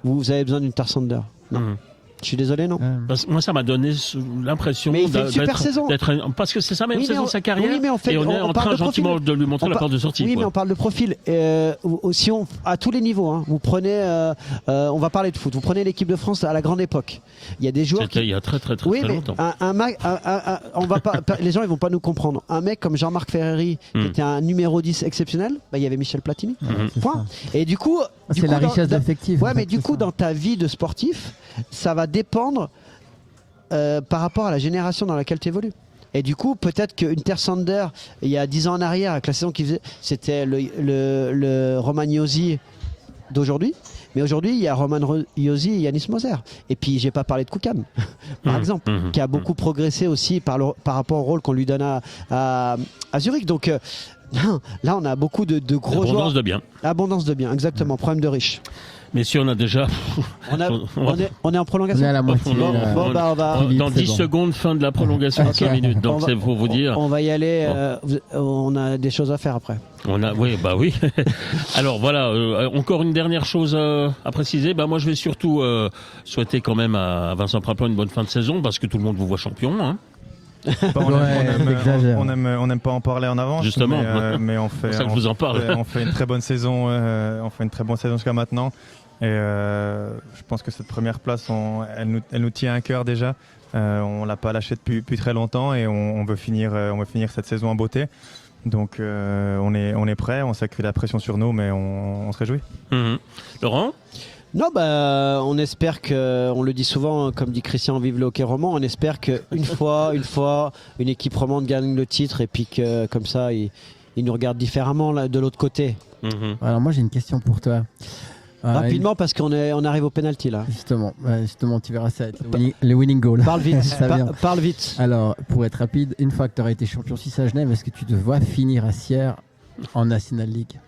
Speaker 4: vous avez besoin d'une Tarsander? Non. Je suis désolé, non.
Speaker 3: Moi, ça m'a donné l'impression
Speaker 4: mais il fait une super saison.
Speaker 3: Parce que c'est sa même saison de sa carrière.
Speaker 4: Oui, mais
Speaker 3: et on est en train gentiment de lui montrer la porte de sortie.
Speaker 4: Oui,
Speaker 3: quoi.
Speaker 4: mais on parle de profil. Si à tous les niveaux, hein, vous prenez, on va parler de foot. Vous prenez l'équipe de France à la grande époque. Il y a des joueurs.
Speaker 3: Il y a très longtemps.
Speaker 4: On va pas, les gens ils vont pas nous comprendre. Un mec comme Jean-Marc Ferreri, qui était un numéro 10 exceptionnel, il y avait Michel Platini. Point. Et du coup,
Speaker 6: c'est la richesse d'affectif.
Speaker 4: Ouais, mais du coup, dans ta vie de sportif, ça va dépendre par rapport à la génération dans laquelle tu évolues. Et du coup, peut-être qu'une Ter Sander, il y a 10 ans en arrière, avec la saison qu'il faisait, c'était le Romagnosi d'aujourd'hui. Mais aujourd'hui, il y a Roman Josi et Yanis Moser. Et puis, j'ai pas parlé de Koukan, par exemple, qui a beaucoup progressé aussi par rapport au rôle qu'on lui donne à Zurich. Donc, là, on a beaucoup de gros joueurs.
Speaker 3: Abondance de biens.
Speaker 4: Abondance de biens, exactement. Problème de riches.
Speaker 3: Mais si on a déjà...
Speaker 4: on est en prolongation.
Speaker 6: On est à la moitié.
Speaker 3: Dans 10 secondes, fin de la prolongation de 5 minutes. Donc c'est pour vous dire...
Speaker 4: On va y aller. On a des choses à faire après.
Speaker 3: Oui. Alors voilà, encore une dernière chose à préciser. Moi, je vais surtout souhaiter quand même à Vincent Praplan une bonne fin de saison parce que tout le monde vous voit champion. Hein.
Speaker 5: On n'aime pas en parler en avance.
Speaker 3: Justement,
Speaker 5: mais on fait.
Speaker 3: C'est ça que je vous en parle.
Speaker 5: On fait une très bonne saison. On fait une très bonne saison jusqu'à maintenant. Et je pense que cette première place, elle nous tient à cœur déjà. On l'a pas lâchée depuis très longtemps et on veut finir cette saison en beauté. Donc on est prêt. On s'est créé la pression sur nous, mais on se réjouit.
Speaker 3: Laurent ?
Speaker 4: Non, on espère que, on le dit souvent, comme dit Christian, vive le hockey roman, on espère qu'une fois, une équipe romande gagne le titre et puis que, comme ça, ils nous regardent différemment là, de l'autre côté.
Speaker 6: Alors moi, j'ai une question pour toi.
Speaker 4: Rapidement, parce qu'on arrive au penalty là.
Speaker 6: Justement, tu verras ça, le winning goal.
Speaker 4: Parle vite, parle vite.
Speaker 6: Alors, pour être rapide, une fois que tu auras été champion 6 à Genève, est-ce que tu te vois finir à Sierre en National League?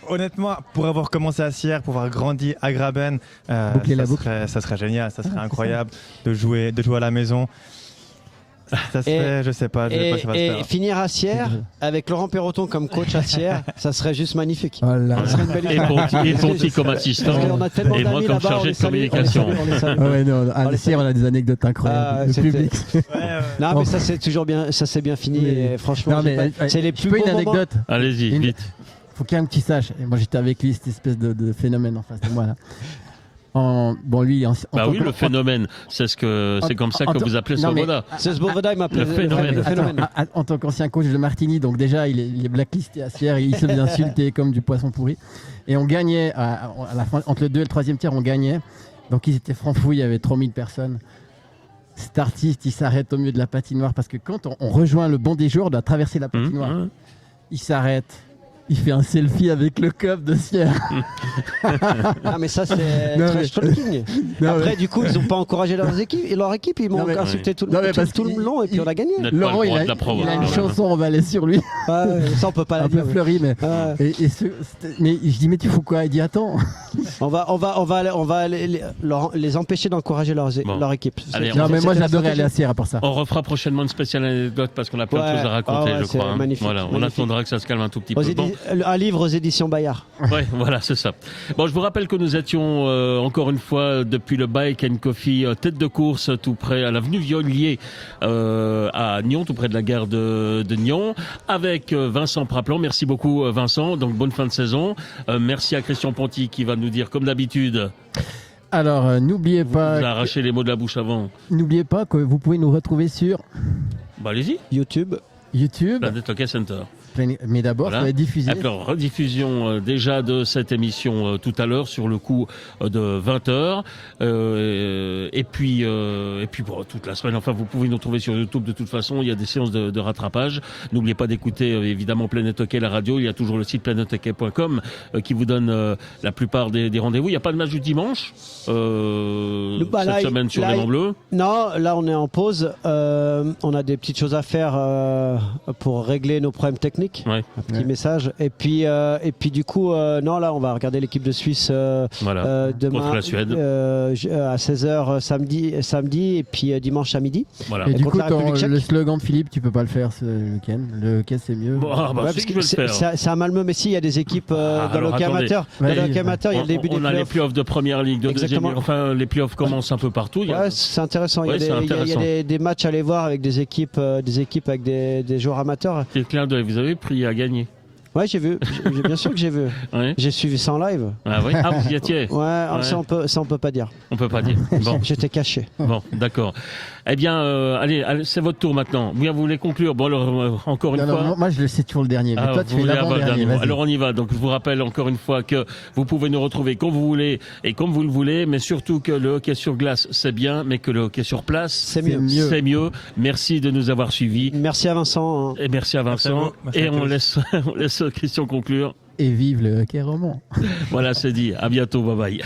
Speaker 5: Honnêtement, pour avoir commencé à Sierre, pour avoir grandi à Graben, ça serait génial, ça serait incroyable de jouer à la maison. Ça se fait, je sais pas si ça va se faire.
Speaker 4: Finir à Sierre avec Laurent Perroton comme coach à Sierre, ça serait juste magnifique.
Speaker 6: Voilà.
Speaker 4: Ça serait une belle
Speaker 3: et Ponty comme assistant.
Speaker 4: Et
Speaker 3: moi comme chargé de communication.
Speaker 6: À Sierre, on a des anecdotes incroyables. Le public.
Speaker 4: Non, mais ça c'est toujours bien, ça s'est bien fini. Et franchement, c'est les plus beaux
Speaker 6: une anecdote.
Speaker 3: Allez-y, vite.
Speaker 6: Faut qu'il y ait un petit sache. Et moi, j'étais avec lui, cette espèce de phénomène en face de moi là.
Speaker 3: Le phénomène, c'est comme ça que vous appelez Svoboda.
Speaker 4: C'est Svoboda, il m'appelle
Speaker 3: le phénomène.
Speaker 6: En tant qu'ancien coach de Martigny, donc déjà il est blacklisté à Sierre, il se faisait insulter comme du poisson pourri. Et on gagnait, à la fin, entre le 2 et le 3e tiers, on gagnait. Donc ils étaient francs-fouilles, il y avait 3000 personnes. Cet artiste, il s'arrête au milieu de la patinoire parce que quand on rejoint le bon des joueurs, on doit traverser la patinoire. Il s'arrête. Il fait un selfie avec le cop de Sierre.
Speaker 4: Mais ça, c'est trash talking. Après, du coup, ils n'ont pas encouragé leur équipe. Ils m'ont insulté tout le long et puis on a gagné.
Speaker 6: Laurent, il a une chanson emballée sur lui.
Speaker 4: Ça, on peut pas la dire.
Speaker 6: Un peu fleuri, mais. Mais je dis, mais tu fais quoi? Il dit, attends.
Speaker 4: On va les empêcher d'encourager leur équipe.
Speaker 6: Non, mais moi, j'adorais aller à Sierre à part ça.
Speaker 3: On refera prochainement une spéciale anecdote parce qu'on a plein de choses à raconter, je crois.
Speaker 4: Voilà,
Speaker 3: on attendra que ça se calme un tout petit peu.
Speaker 4: Un livre aux éditions Bayard.
Speaker 3: Oui, voilà, c'est ça. Bon, je vous rappelle que nous étions encore une fois depuis le Bike and Coffee tête de course tout près à l'avenue Viollier à Nyon, tout près de la gare de Nyon, avec Vincent Praplan. Merci beaucoup Vincent, donc bonne fin de saison. Merci à Christian Ponty qui va nous dire comme d'habitude.
Speaker 6: Alors, n'oubliez pas...
Speaker 3: Vous arrachez les mots de la bouche avant.
Speaker 6: N'oubliez pas que vous pouvez nous retrouver sur...
Speaker 3: Allez-y.
Speaker 4: YouTube.
Speaker 3: Planète Hockey Center.
Speaker 6: Mais d'abord, ça va être diffusé.
Speaker 3: Alors, rediffusion déjà de cette émission tout à l'heure sur le coup de 20h. Et puis pour toute la semaine, enfin, vous pouvez nous trouver sur YouTube de toute façon. Il y a des séances de rattrapage. N'oubliez pas d'écouter évidemment Planète Hockey, la radio. Il y a toujours le site planethockey.com qui vous donne la plupart des rendez-vous. Il n'y a pas de match du dimanche cette semaine sur les Vents Bleus.
Speaker 4: Non, là on est en pause. On a des petites choses à faire pour régler nos problèmes techniques. technique.
Speaker 3: Ouais.
Speaker 4: Un petit message. Et puis du coup, non, là, on va regarder l'équipe de Suisse
Speaker 3: Voilà.
Speaker 4: demain
Speaker 3: Contre la Suède.
Speaker 4: à 16h samedi et puis dimanche à midi.
Speaker 3: Voilà.
Speaker 6: Et du
Speaker 4: contre
Speaker 6: coup,
Speaker 4: la République tchèque.
Speaker 6: le slogan de Philippe, tu peux pas le faire ce week-end. Le hockey, c'est mieux.
Speaker 3: Bon,
Speaker 4: Ouais, parce
Speaker 3: si,
Speaker 4: que
Speaker 3: je vais le faire.
Speaker 4: c'est à Malmö, mais si, il y a des équipes dans le
Speaker 3: alors,
Speaker 4: hockey
Speaker 3: attendez.
Speaker 4: amateur. Dans le hockey amateur, il y a le début des
Speaker 3: On a les
Speaker 4: playoffs.
Speaker 3: playoffs de première ligue, de deuxième
Speaker 4: Exactement.
Speaker 3: ligue. Enfin, les playoffs commencent un peu partout.
Speaker 4: Ouais, c'est intéressant.
Speaker 3: Ouais,
Speaker 4: il y a des matchs à aller voir avec des équipes avec des joueurs amateurs.
Speaker 3: Quel clin d'œil, vous avez pris à gagner.
Speaker 4: Ouais, j'ai vu. Bien sûr que j'ai vu.
Speaker 3: Ouais.
Speaker 4: J'ai suivi ça en live.
Speaker 3: Ah oui. Ah, vous y étiez.
Speaker 4: Ouais,
Speaker 3: Ouais.
Speaker 4: Ça on peut pas dire.
Speaker 3: On peut pas dire. Bon,
Speaker 4: J'étais caché.
Speaker 3: bon, d'accord. Eh bien, allez, c'est votre tour maintenant. Vous voulez conclure. Bon, alors, encore une
Speaker 6: Non,
Speaker 3: fois.
Speaker 6: non, moi, je le sais toujours le dernier. Mais
Speaker 3: Ah,
Speaker 6: toi, tu
Speaker 3: vous
Speaker 6: fais
Speaker 3: voulez avoir le
Speaker 6: l'avant-dernier.
Speaker 3: dernier mot.
Speaker 6: Vas-y.
Speaker 3: Alors on y va. Donc je vous rappelle encore une fois que vous pouvez nous retrouver quand vous voulez et comme vous le voulez, mais surtout que le hockey sur glace c'est bien, mais que le hockey sur place
Speaker 4: C'est mieux.
Speaker 3: c'est mieux. Merci de nous avoir suivis
Speaker 4: Merci à Vincent.
Speaker 3: et merci à
Speaker 5: Merci à
Speaker 3: Vincent.
Speaker 5: vous. Merci
Speaker 3: Et
Speaker 5: à
Speaker 3: on
Speaker 5: tous.
Speaker 3: laisse Christian conclure.
Speaker 6: Et vive le hockey roman.
Speaker 3: Voilà, c'est dit. À bientôt. Bye bye.